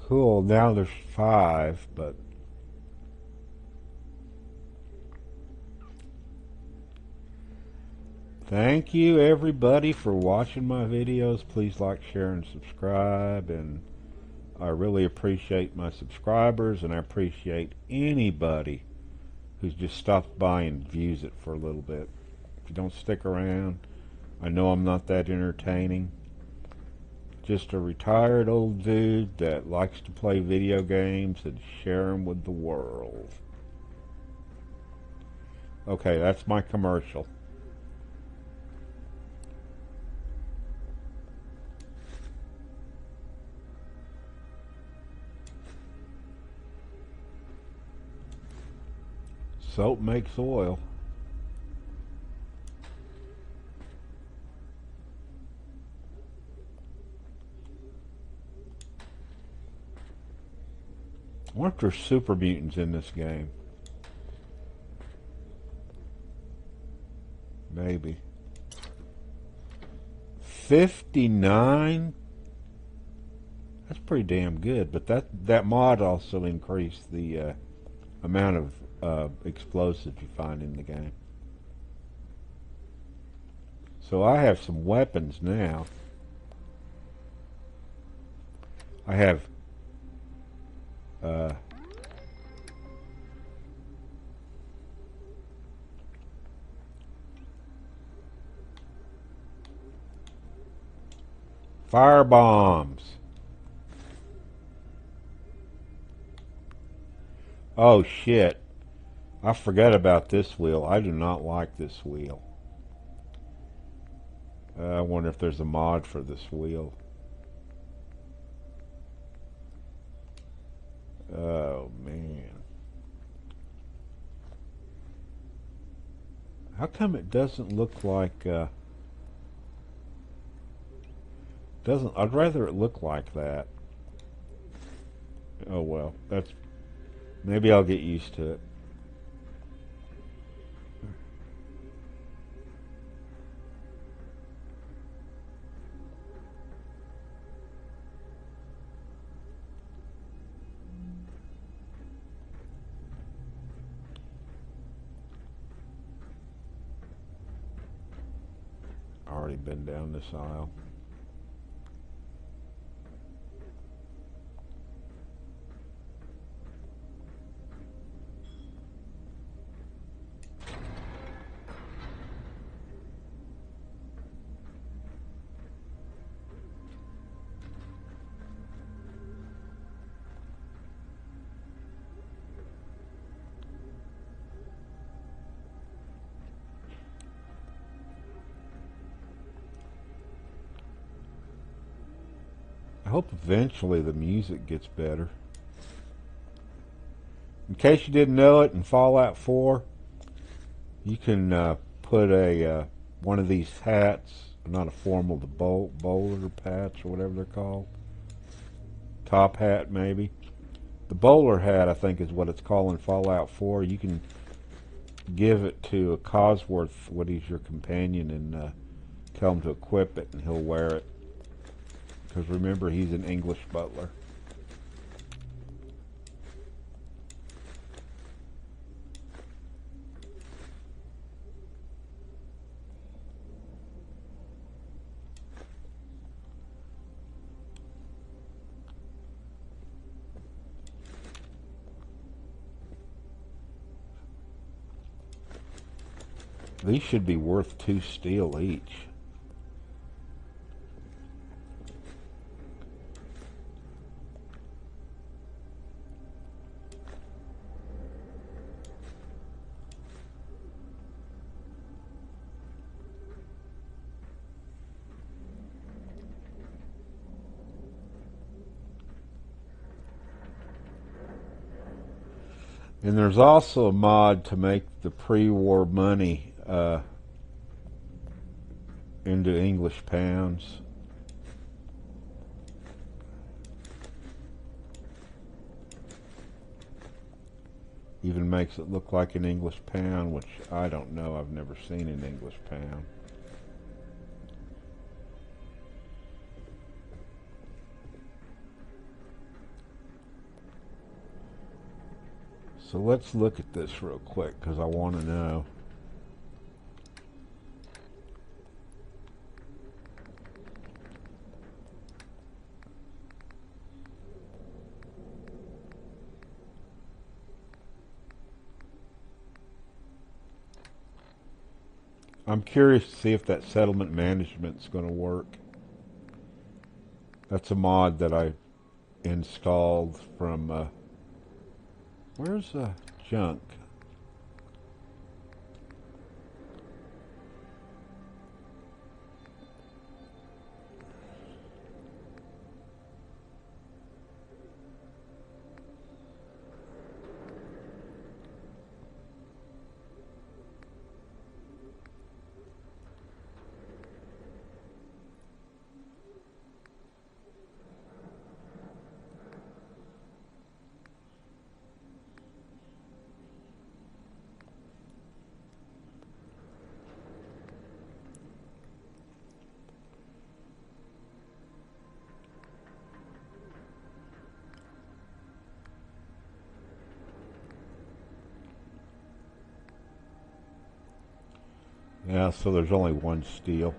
Cool, now there's 5, but thank you everybody for watching my videos. Please like, share, and subscribe. And I really appreciate my subscribers, and I appreciate anybody who's just stopped by and views it for a little bit. If you don't stick around, I know I'm not that entertaining. Just a retired old dude that likes to play video games and share them with the world. Okay, that's my commercial. Soap makes oil. I wonder if there's super mutants in this game. Maybe. 59? That's pretty damn good, but that mod also increased the amount of explosives you find in the game. So I have some weapons now. I have fire bombs. Oh shit. I forgot about this wheel. I do not like this wheel. I wonder if there's a mod for this wheel. Oh man. How come it doesn't look like Doesn't, I'd rather it look like that. Oh well, that's, maybe I'll get used to it. Already been down this aisle. I hope eventually the music gets better. In case you didn't know it, in Fallout 4, you can put a one of these hats, not a formal, the bowler hats or whatever they're called. Top hat, maybe. The bowler hat, I think, is what it's called in Fallout 4. You can give it to a Cosworth, what he's your companion, and tell him to equip it, and he'll wear it. Because remember, he's an English butler. These should be worth 2 steel each. And there's also a mod to make the pre-war money into English pounds. Even makes it look like an English pound, which I don't know. I've never seen an English pound. So let's look at this real quick because I want to know. I'm curious to see if that settlement management's going to work. That's a mod that I installed from, where's junk? Yeah, so there's only 1 steel,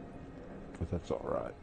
but that's all right.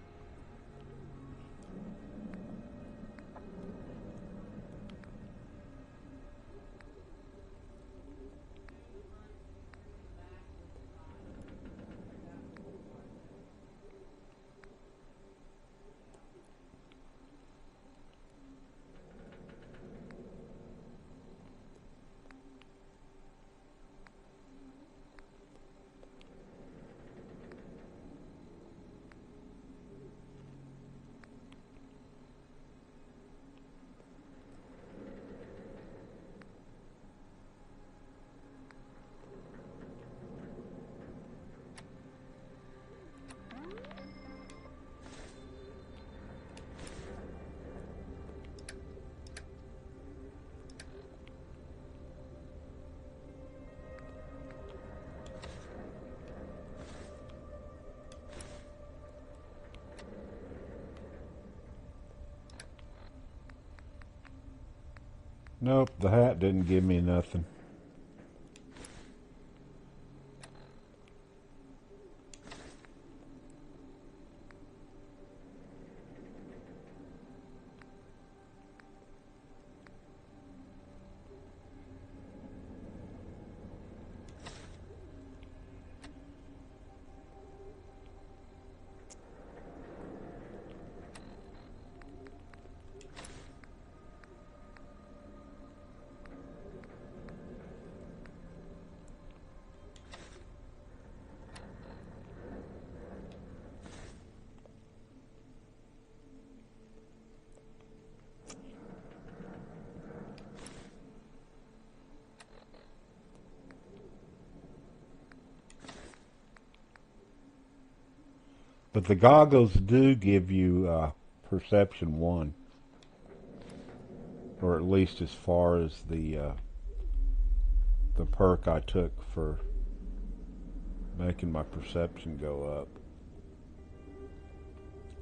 Nope, the hat didn't give me nothing. But the goggles do give you perception 1. Or at least as far as the perk I took for making my perception go up.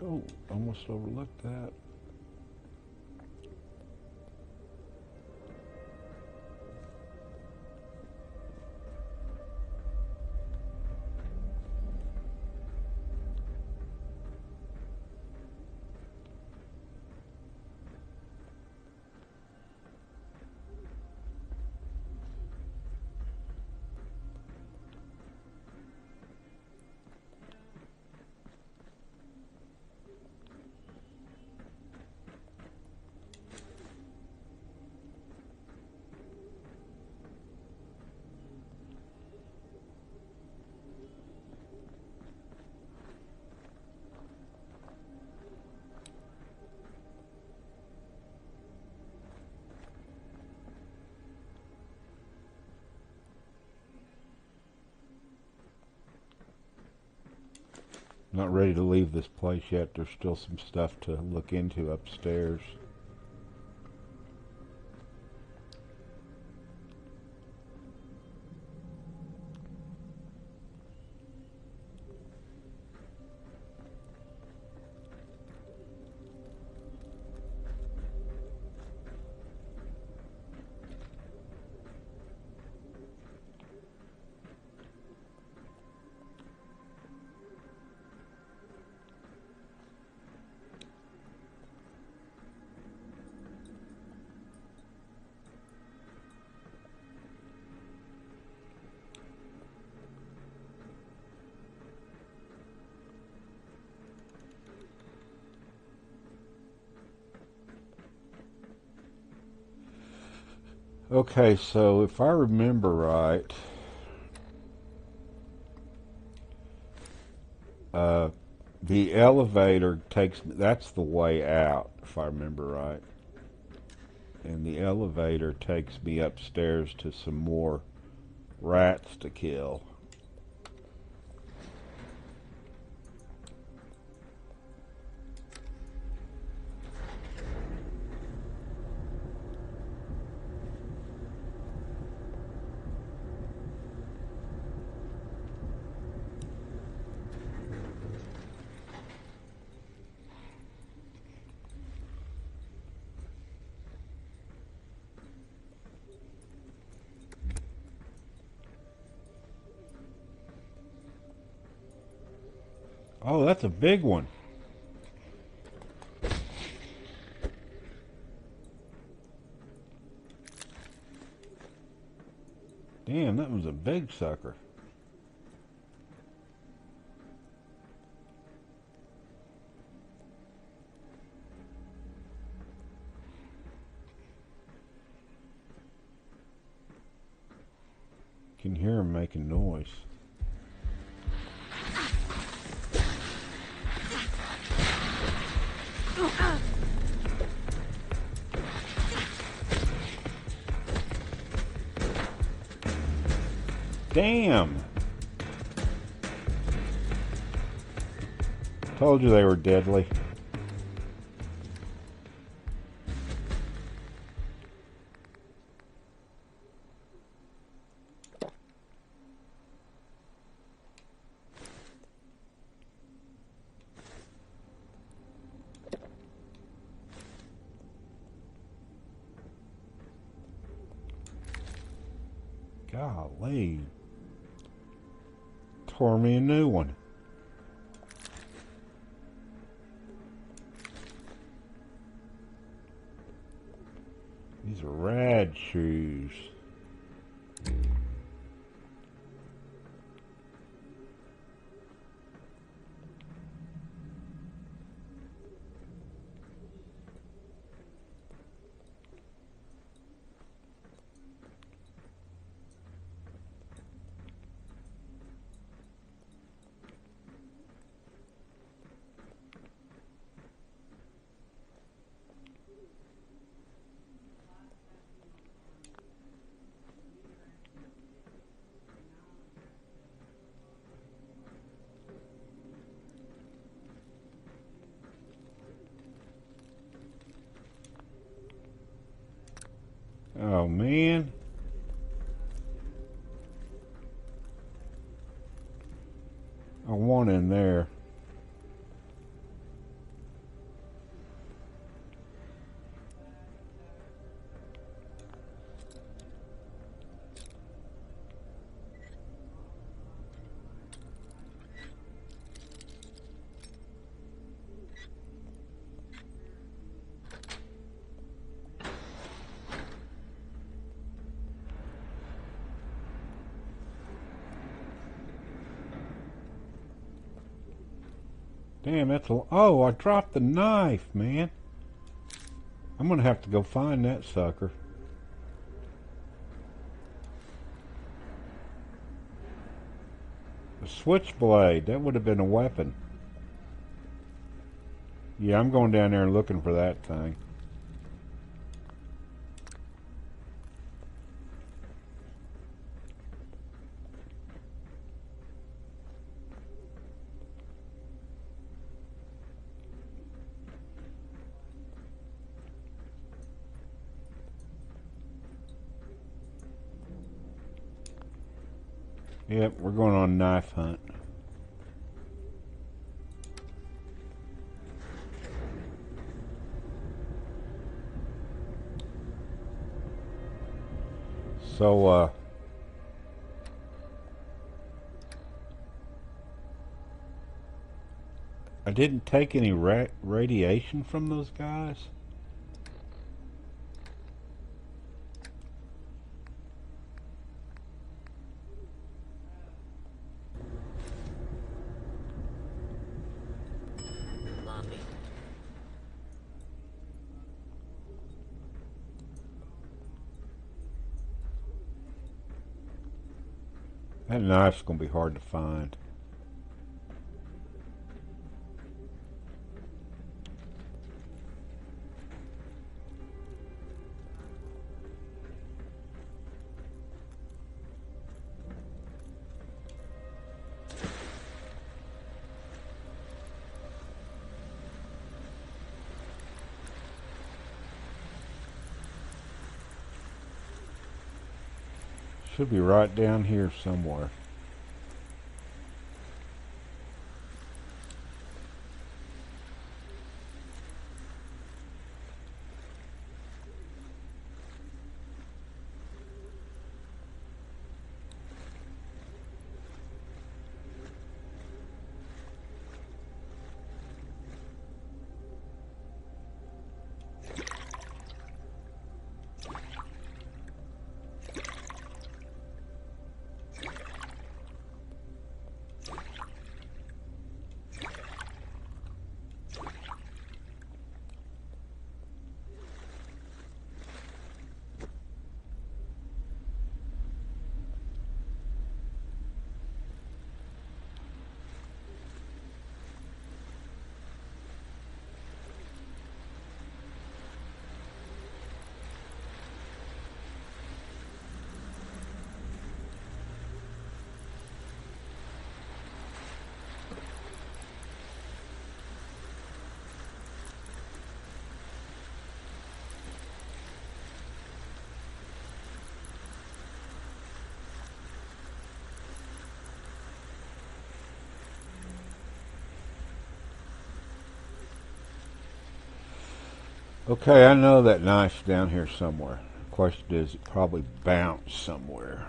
Oh, almost overlooked that. Not ready to leave this place yet. There's still some stuff to look into upstairs. Okay, so if I remember right, the elevator takes me, that's the way out, if I remember right. And the elevator takes me upstairs to some more rats to kill. Oh, that's a big one. Damn, that was a big sucker. You can hear him making noise. Damn! Told you they were deadly. Golly. Tore me a new one. These are rad shoes. Oh man. I want in there. Damn, that's a... Oh, I dropped the knife, man. I'm gonna have to go find that sucker. A switchblade. That would have been a weapon. Yeah, I'm going down there and looking for that thing. Yep, we're going on a knife hunt. So, I didn't take any radiation from those guys. That knife's gonna be hard to find. Should be right down here somewhere. Okay, I know that knife's down here somewhere. The question is, it probably bounced somewhere.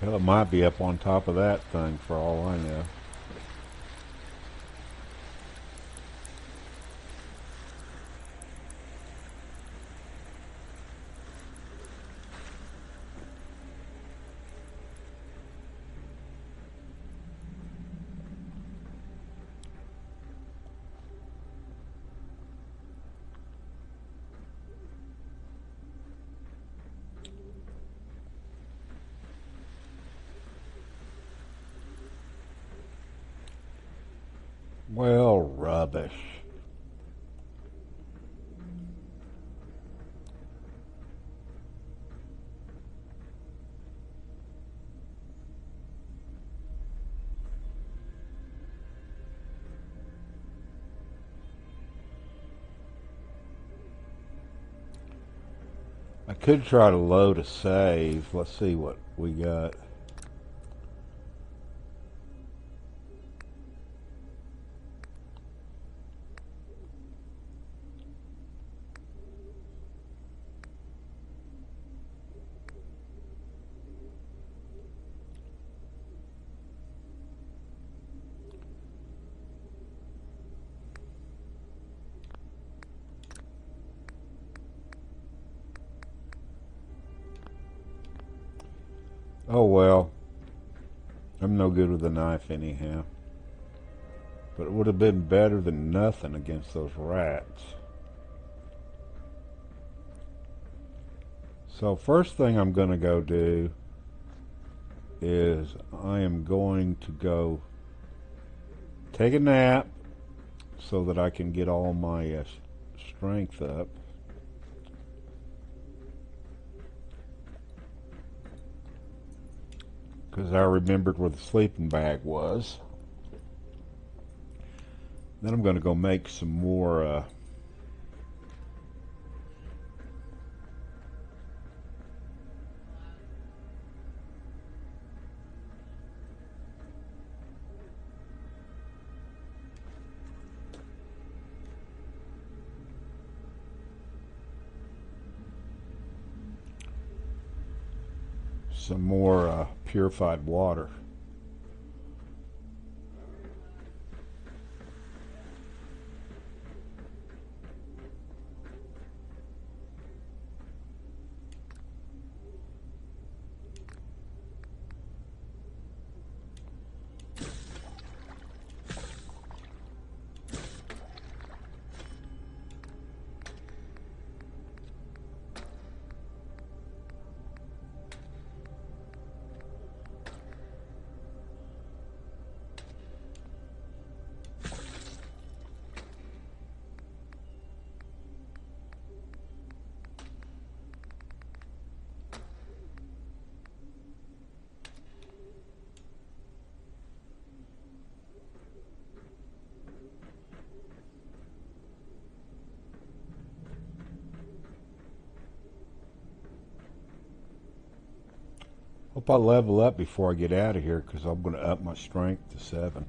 Hell, it might be up on top of that thing for all I know. Well, rubbish. I could try to load a save. Let's see what we got. Oh well, I'm no good with a knife anyhow. But it would have been better than nothing against those rats. So first thing I'm going to go do is I am going to go take a nap so that I can get all my strength up. Because I remembered where the sleeping bag was. Then I'm going to go make some more purified water. Hope I level up before I get out of here, because I'm going to up my strength to 7.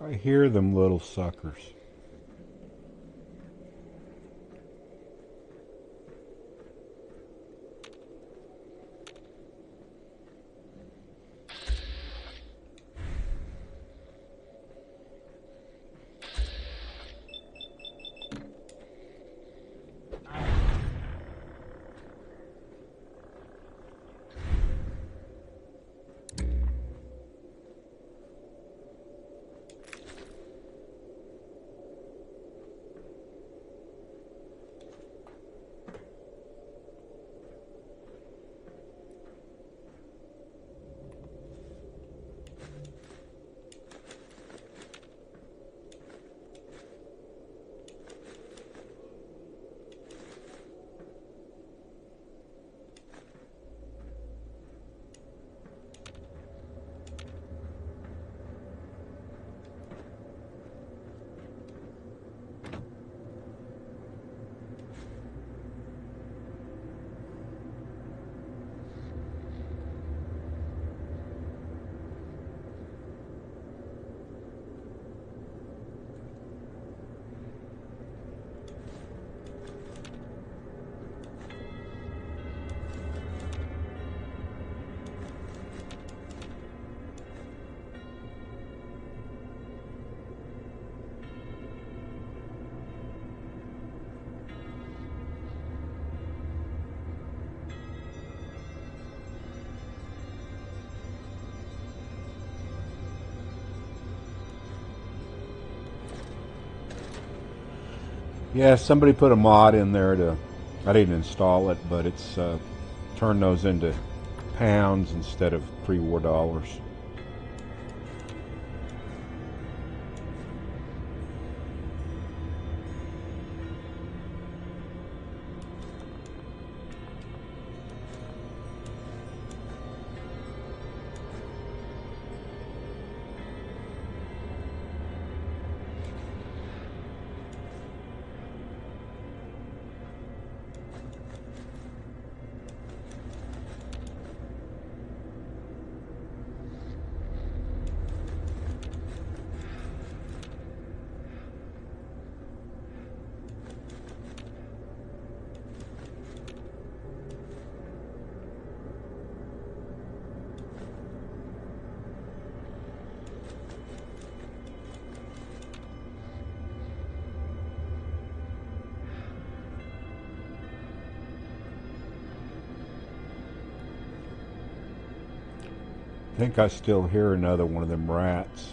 I hear them little suckers. Yeah, somebody put a mod in there to, I didn't install it, but it's turned those into pounds instead of pre-war dollars. I think I still hear another one of them rats.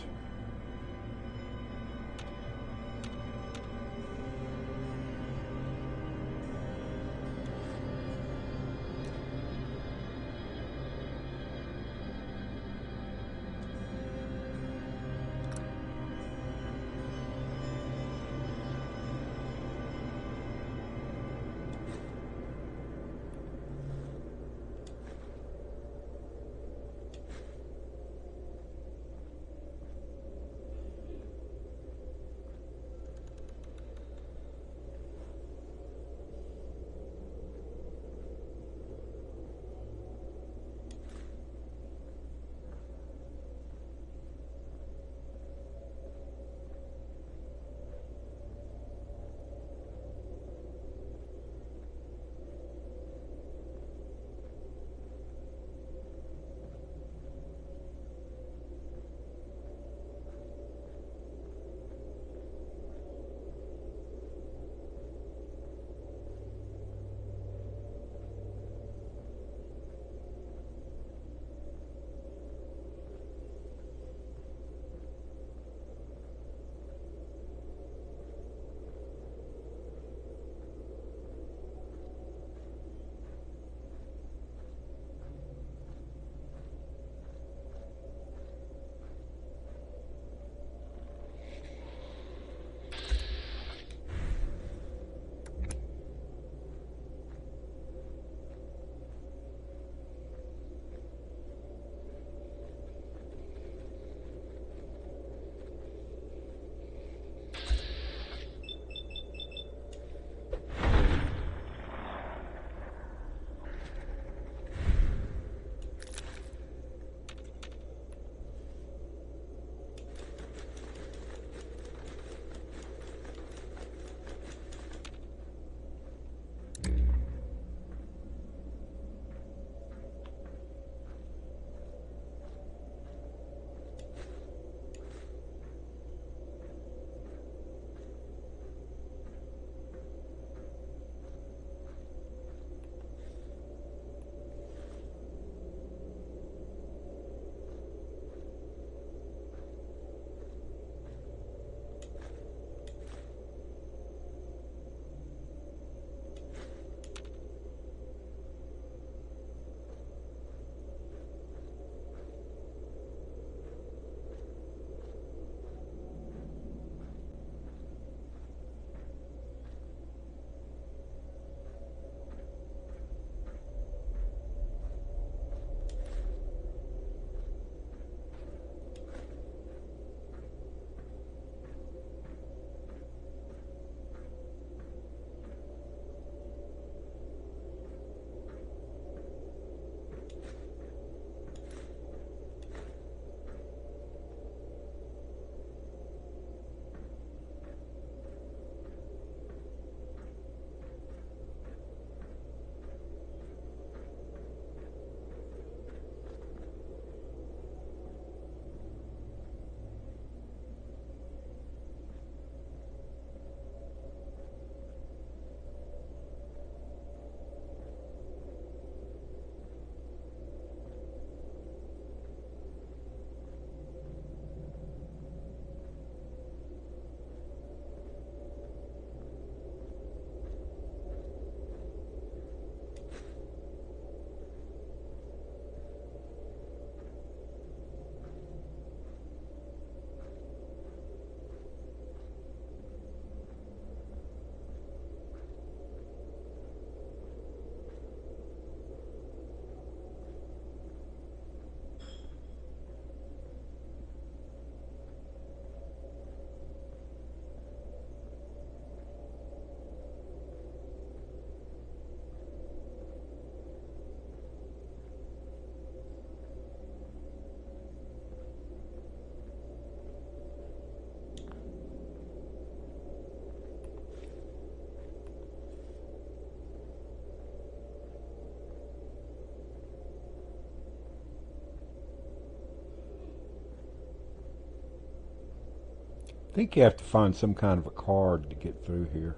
I think you have to find some kind of a card to get through here.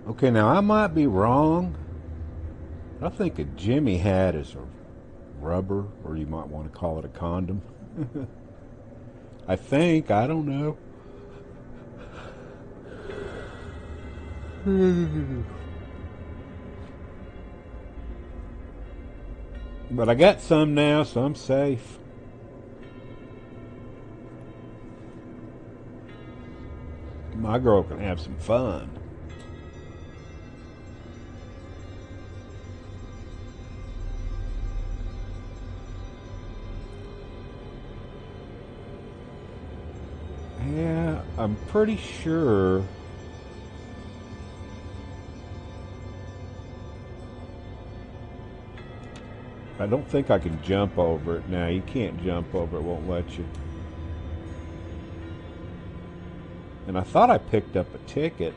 Okay, now I might be wrong. I think a Jimmy hat is a rubber, or you might want to call it a condom. I think, I don't know. But I got some now, so I'm safe. My girl can have some fun. Yeah, I'm pretty sure. I don't think I can jump over it now. You can't jump over it, won't let you. And I thought I picked up a ticket.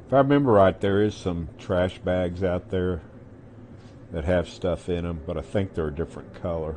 If I remember right, there is some trash bags out there that have stuff in them, but I think they're a different color.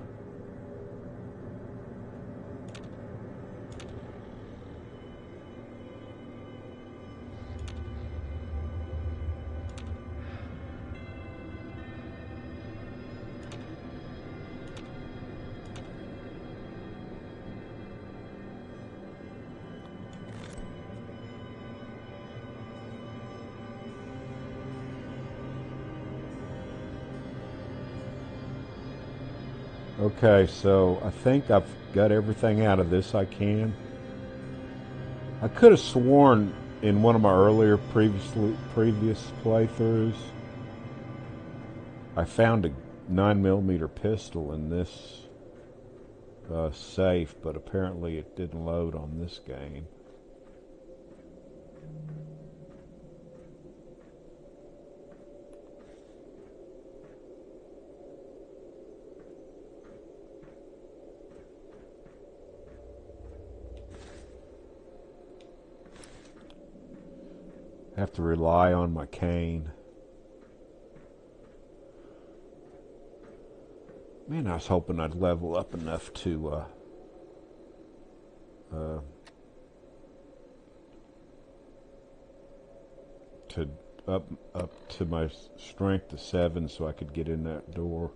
Okay, so I think I've got everything out of this I can. I could have sworn in one of my earlier previous playthroughs I found a 9mm pistol in this safe, but apparently it didn't load on this game. I have to rely on my cane. Man, I was hoping I'd level up enough to up to my strength to 7 so I could get in that door.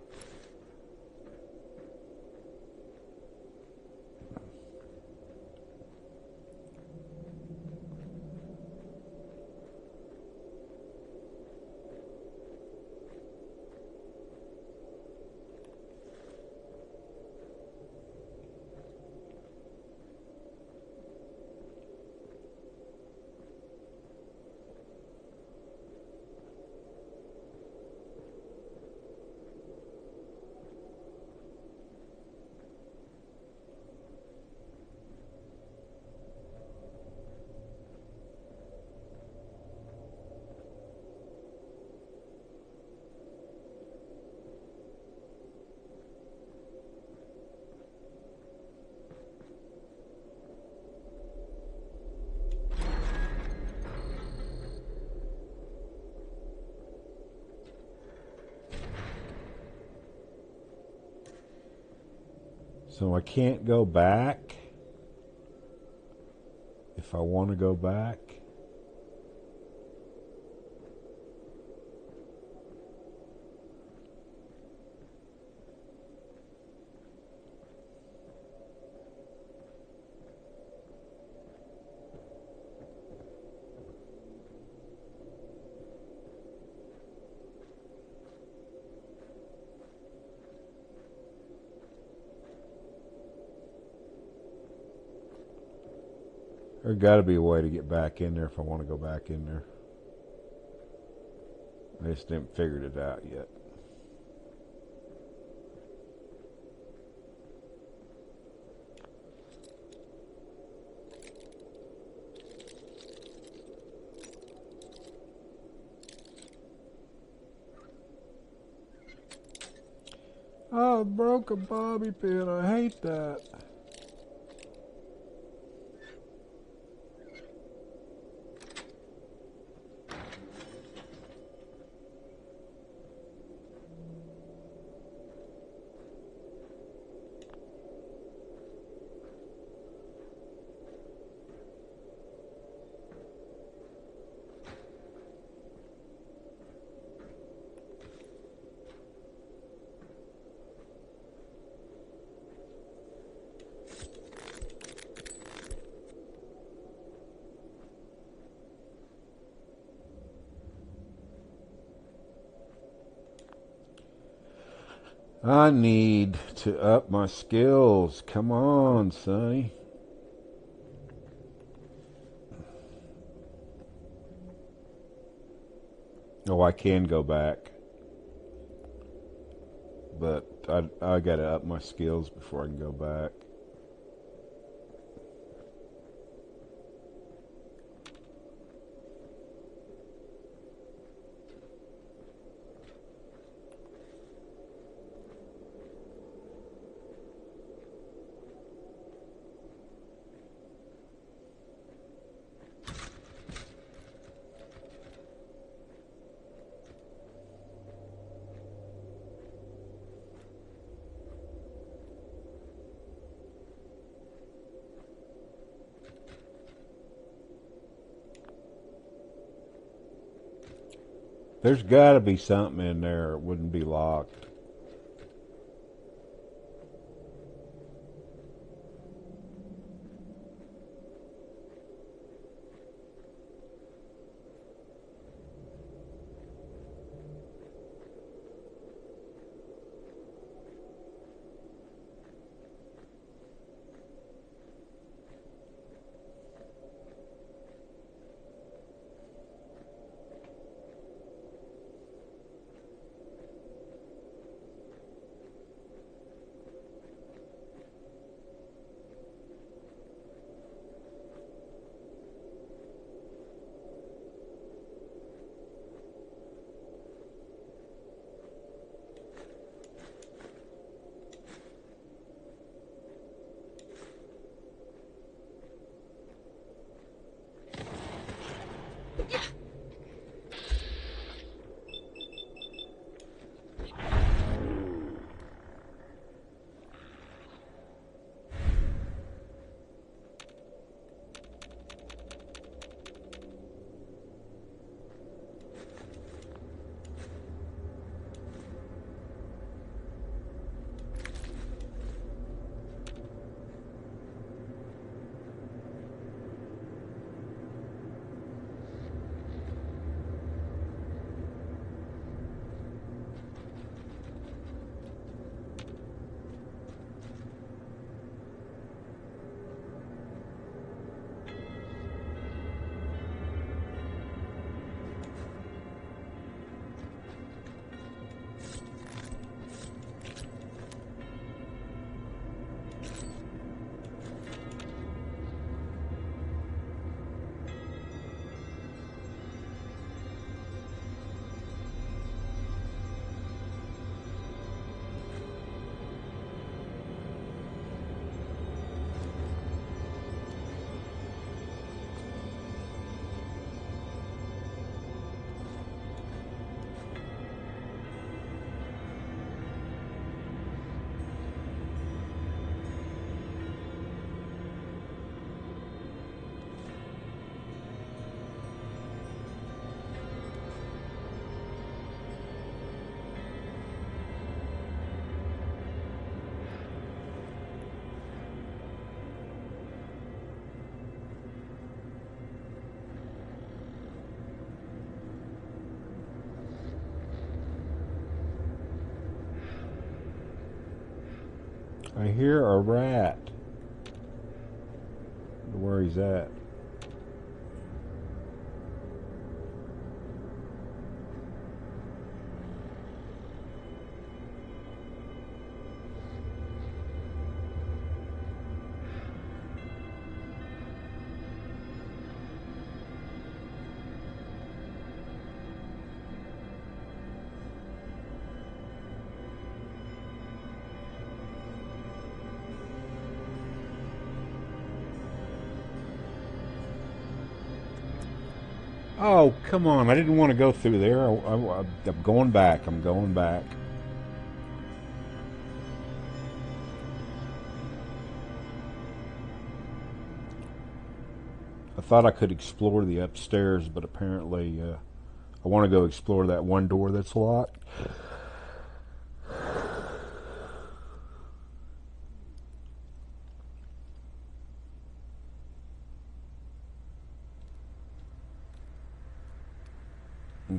So I can't go back if I want to go back. There's got to be a way to get back in there if I want to go back in there. I just didn't figure it out yet. Oh, I broke a bobby pin. I hate that. I need to up my skills. Come on, Sonny. Oh, I can go back. But I got to up my skills before I can go back. There's got to be something in there. It wouldn't be locked. I hear a rat. I wonder where he's at. Oh, come on. I didn't want to go through there. I'm going back. I'm going back. I thought I could explore the upstairs, but apparently I want to go explore that one door that's locked.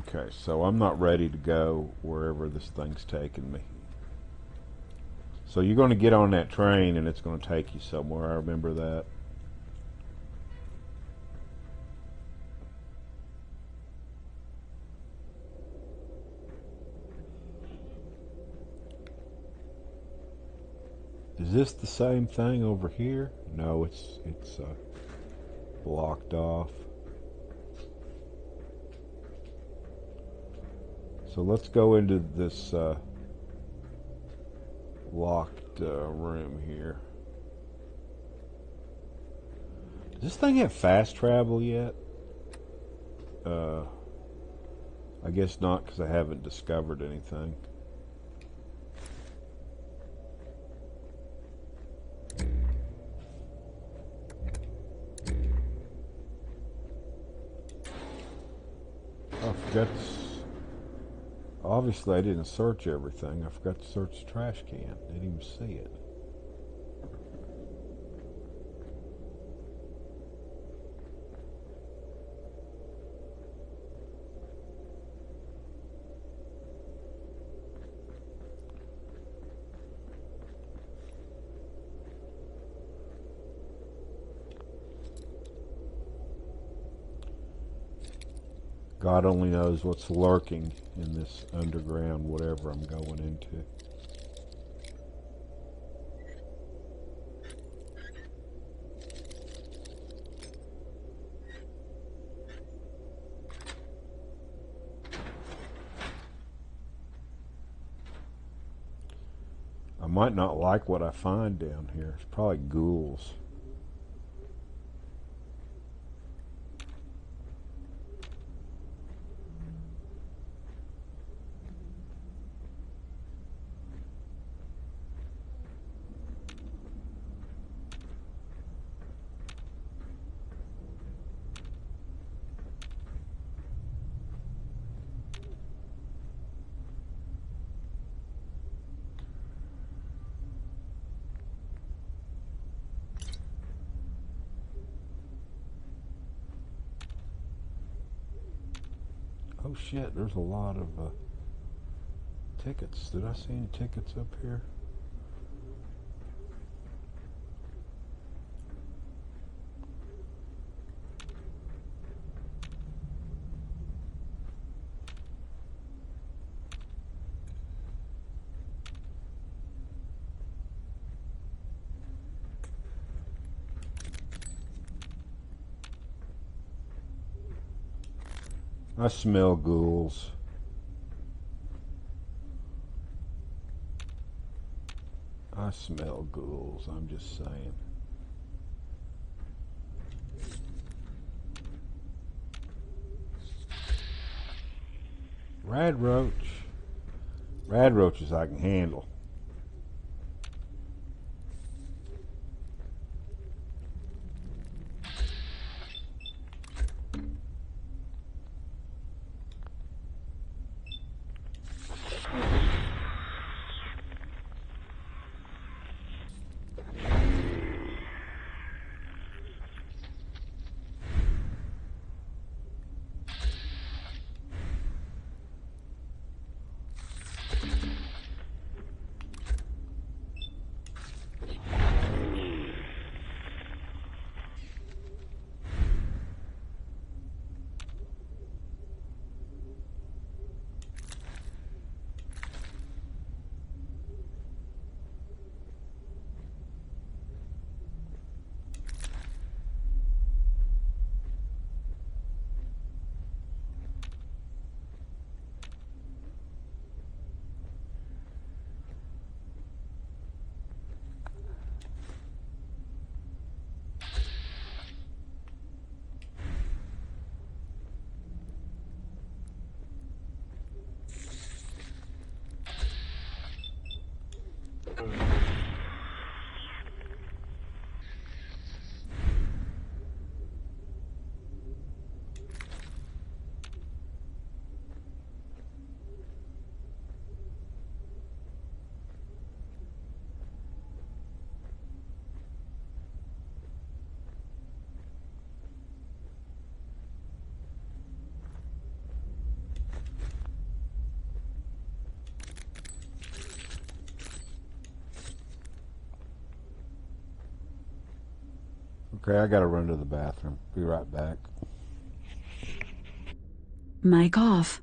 Okay, so I'm not ready to go wherever this thing's taking me. So you're going to get on that train and it's going to take you somewhere. I remember that. Is this the same thing over here? No, it's blocked off. So let's go into this locked room here. Does this thing have fast travel yet? I guess not, because I haven't discovered anything. I forgot. Obviously, I didn't search everything. I forgot to search the trash can. Didn't even see it. God only knows what's lurking in this underground whatever I'm going into. I might not like what I find down here. It's probably ghouls. Oh shit, there's a lot of tickets. Did I see any tickets up here? I smell ghouls. I smell ghouls, I'm just saying. Rad roach. Rad roaches I can handle. Okay, I gotta run to the bathroom. Be right back. Mic off.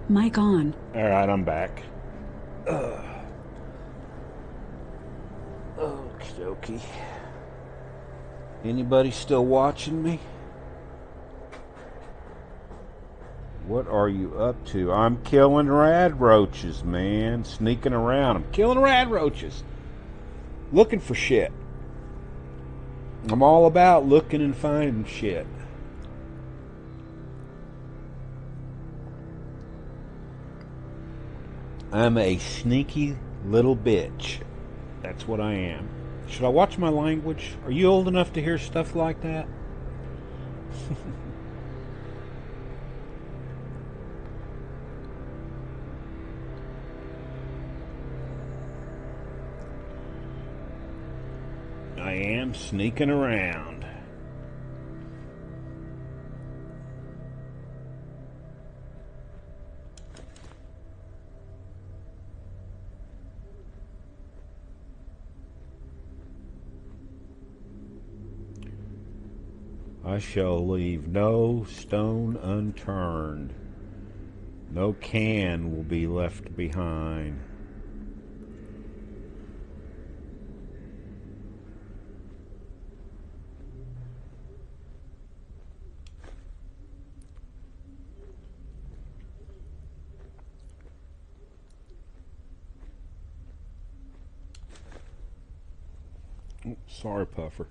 Mic on. All right, I'm back. Okie dokie. Anybody still watching me? What are you up to? I'm killing rad roaches, man. Sneaking around. I'm killing rad roaches. Looking for shit. I'm all about looking and finding shit. I'm a sneaky little bitch. That's what I am. Should I watch my language? Are you old enough to hear stuff like that? I am sneaking around. I shall leave no stone unturned. No can will be left behind. Oh, sorry, Puffer.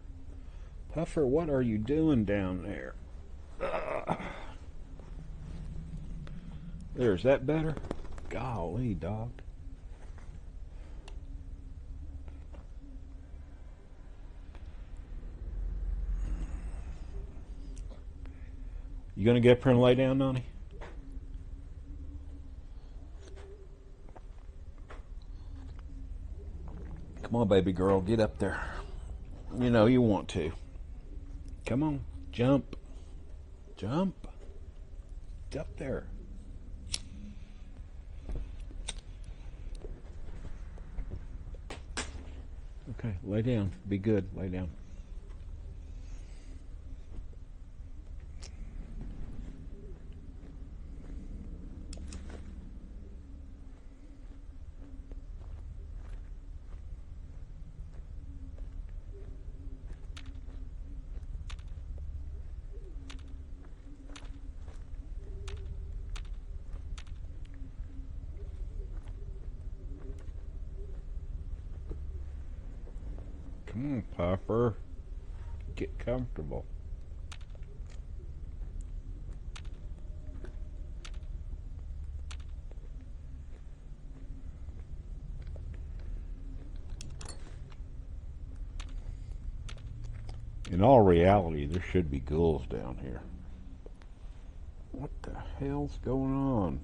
Puffer, what are you doing down there? There's that better? Golly, dog. You gonna get up here and lay down, Nani? Come on, baby girl, get up there. You know you want to. Come on, jump. Jump. Get up there. Okay, lay down. Be good. Lay down. Come on, Puffer. Get comfortable. In all reality, there should be ghouls down here. What the hell's going on?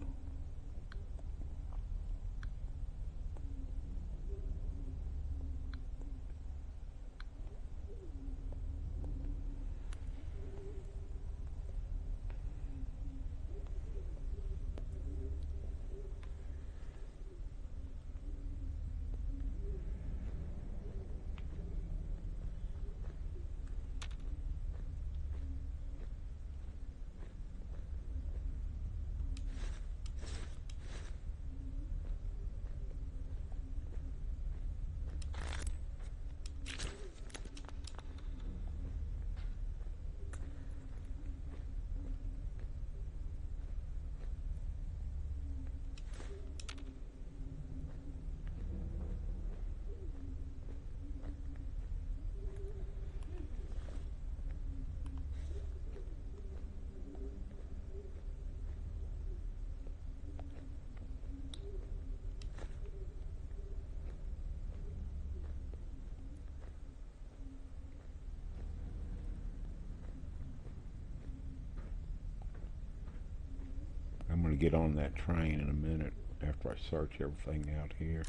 to get on that train in a minute after I search everything out here.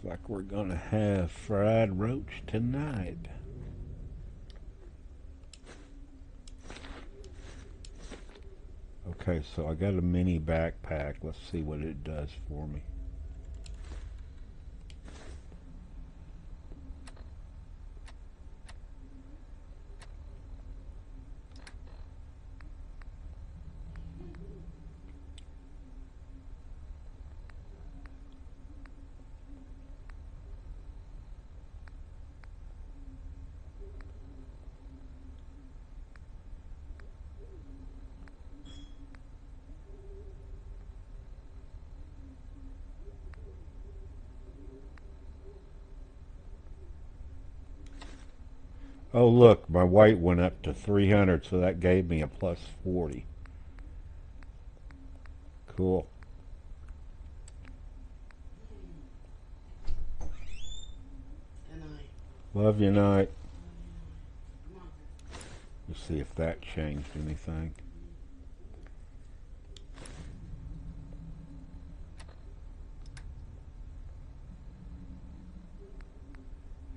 Like we're gonna have fried roach tonight. Okay, so I got a mini backpack. Let's see what it does for me. Oh look, my weight went up to 300, so that gave me a plus 40. Cool. Love you, night. Let's see if that changed anything.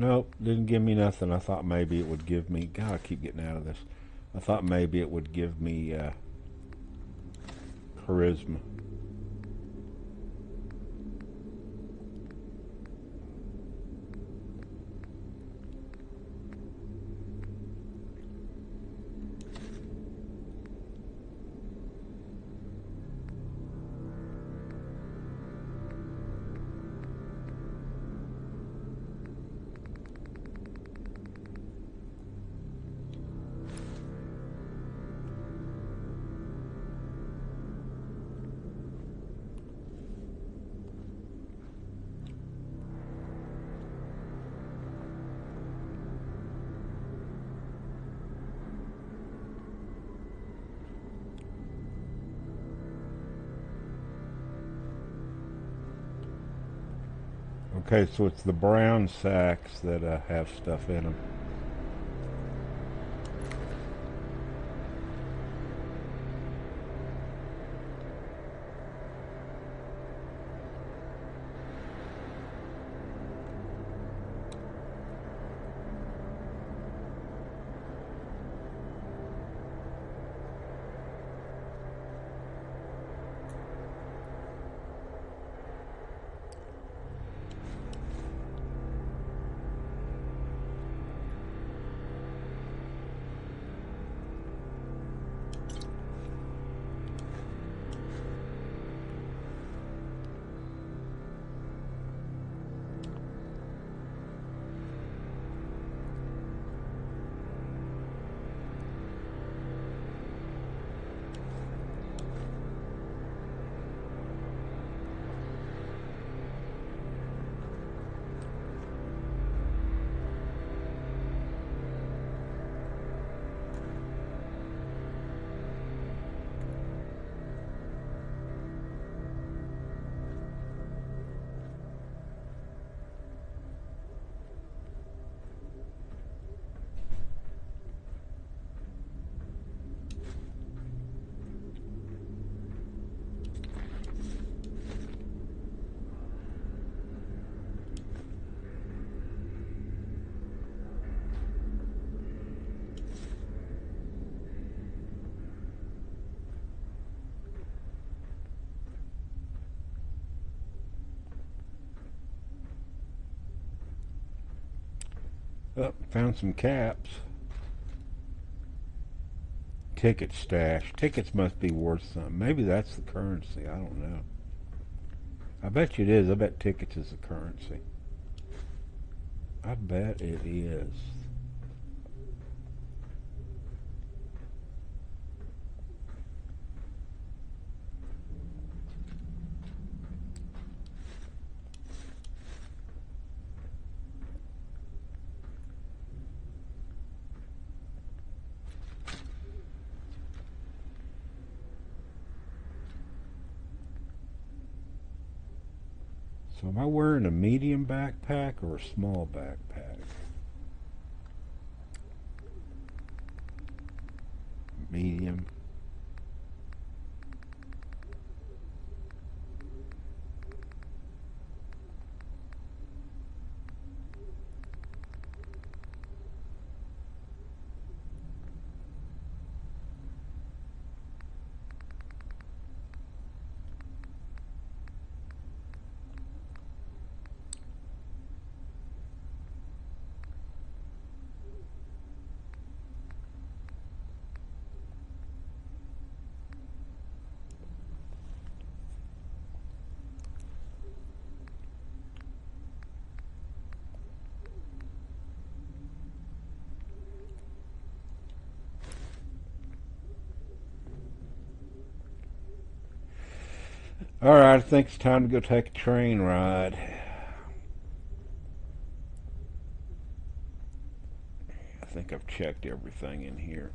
Nope, didn't give me nothing. I thought maybe it would give me... God, I keep getting out of this. I thought maybe it would give me charisma. Okay, so it's the brown sacks that have stuff in them. Oh, found some caps. Ticket stash. Tickets must be worth something. Maybe that's the currency. I don't know. I bet you it is. I bet tickets is the currency. I bet it is. So am I wearing a medium backpack or a small backpack? Medium. Alright, I think it's time to go take a train ride. I think I've checked everything in here.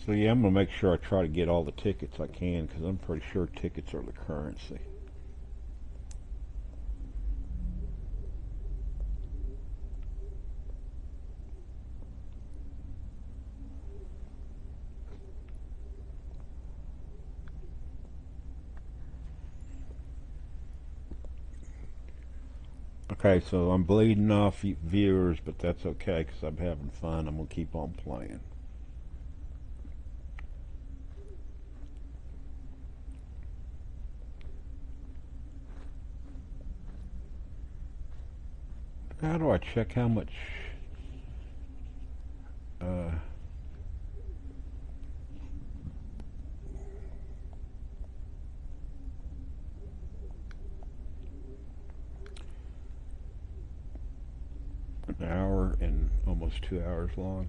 So yeah, I'm going to make sure I try to get all the tickets I can, because I'm pretty sure tickets are the currency. Okay, so I'm bleeding off viewers, but that's okay, because I'm having fun. I'm going to keep on playing. How do I check how much an hour and almost 2 hours long?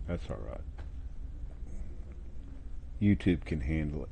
That's alright. YouTube can handle it.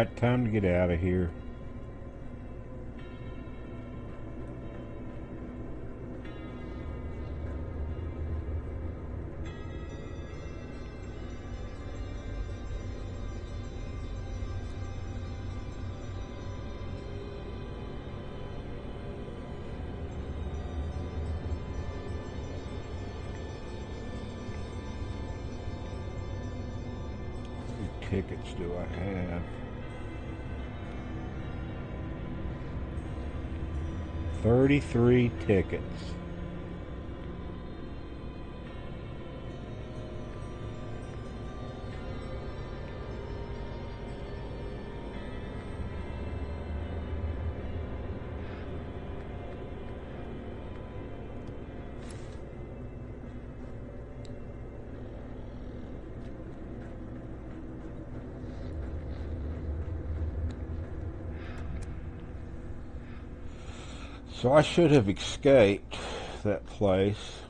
Alright, time to get out of here. Tickets do I have? 33 tickets. So I should have escaped that place.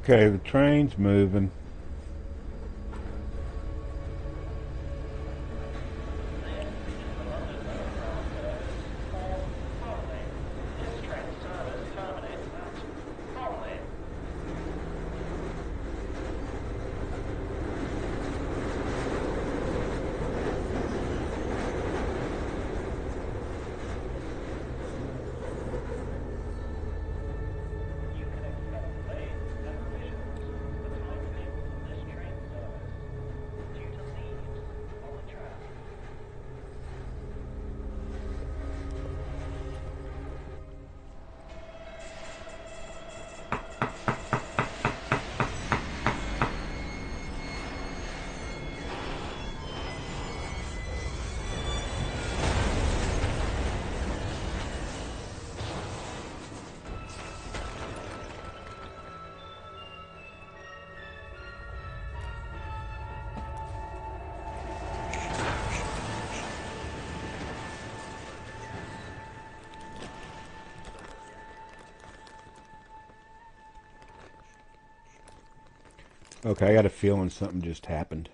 Okay, the train's moving. Okay, I got a feeling something just happened.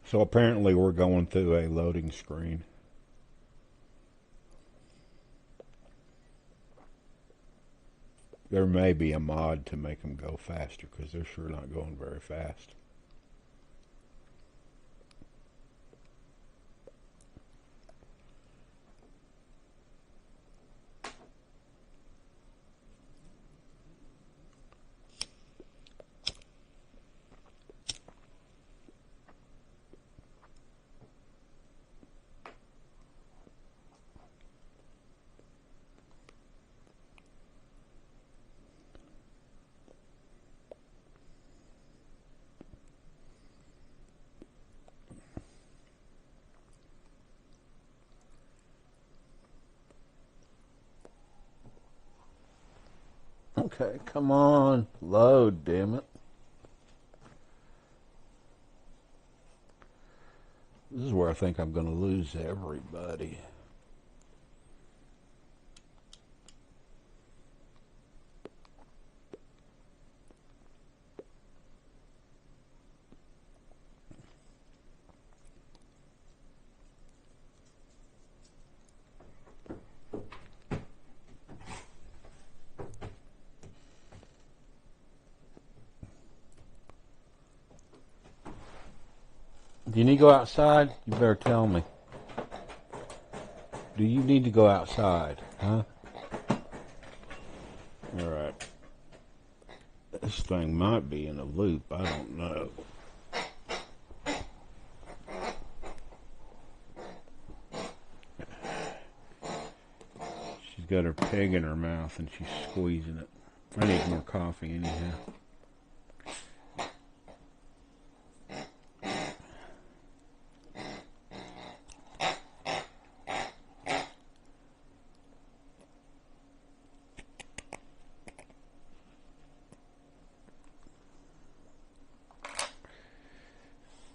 So apparently we're going through a loading screen. There may be a mod to make them go faster because they're sure not going very fast. Okay, come on. Load, damn it. This is where I think I'm going to lose everybody. Do you need to go outside? You better tell me. Do you need to go outside? Huh? Alright. This thing might be in a loop. I don't know. She's got her peg in her mouth and she's squeezing it. I need more coffee anyhow.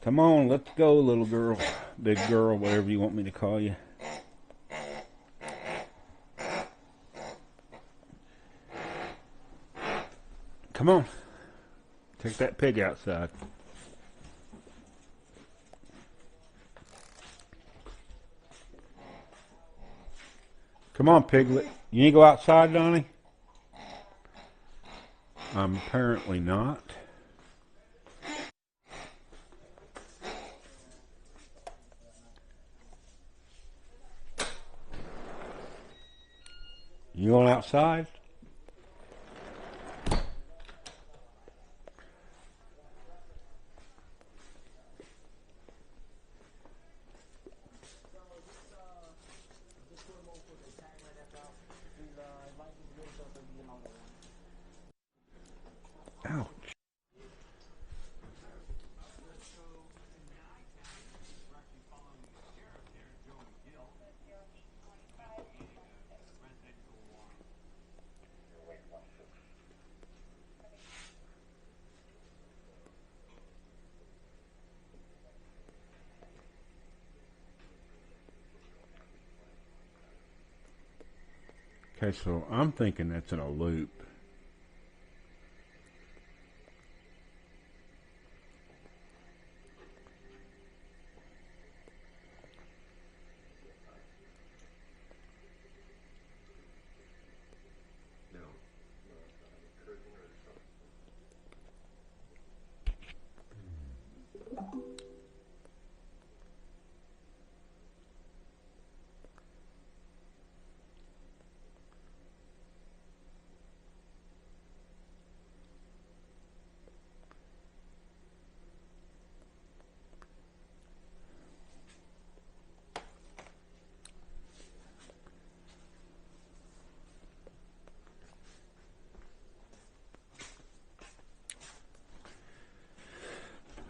Come on, let's go, little girl. Big girl, whatever you want me to call you. Come on. Take that pig outside. Come on, piglet. You need to go outside, Donnie? Apparently not. You going outside? Ouch. Okay, so I'm thinking that's in a loop.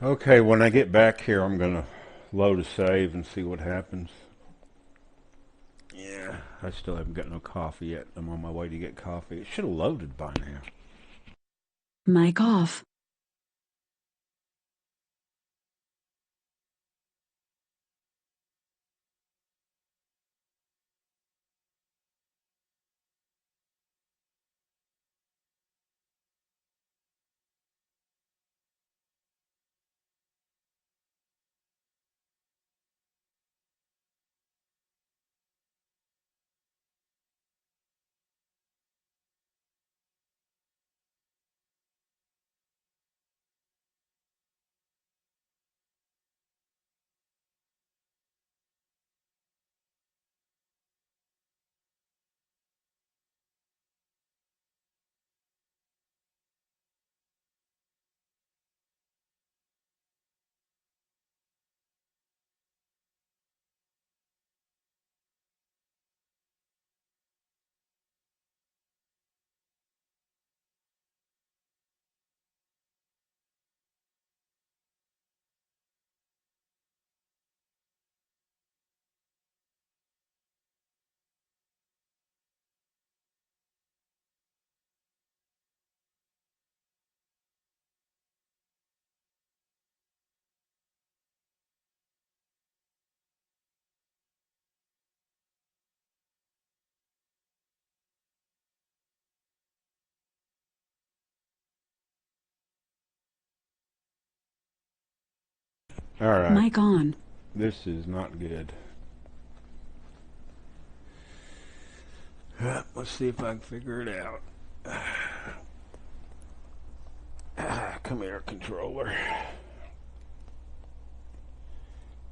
Okay, when I get back here, I'm going to load a save and see what happens. Yeah, I still haven't got no coffee yet. I'm on my way to get coffee. It should have loaded by now. Mic off. Alright. Mic on. This is not good. Let's see if I can figure it out. Come here, controller.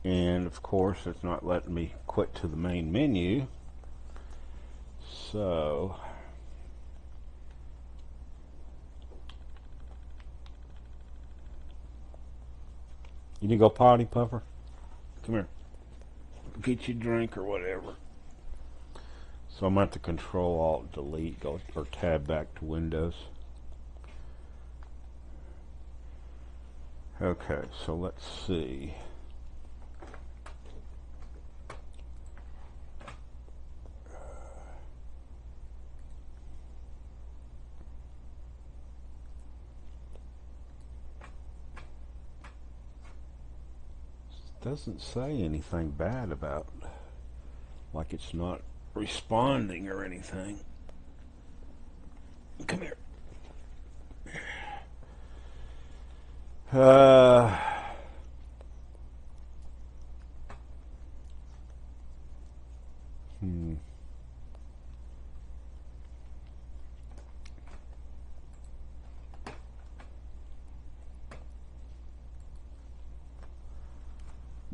And of course, it's not letting me quit to the main menu. So, you need to go potty, Puffer? Come here. Get you a drink or whatever. So I'm going to have to Control Alt Delete, go or tab back to Windows. Okay, so let's see. Doesn't say anything bad about, like it's not responding or anything. Come here.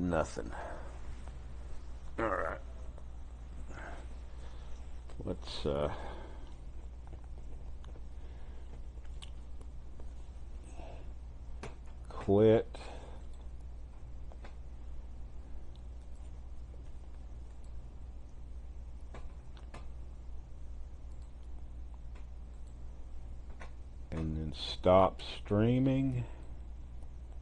Nothing. All right. Let's quit. And then stop streaming.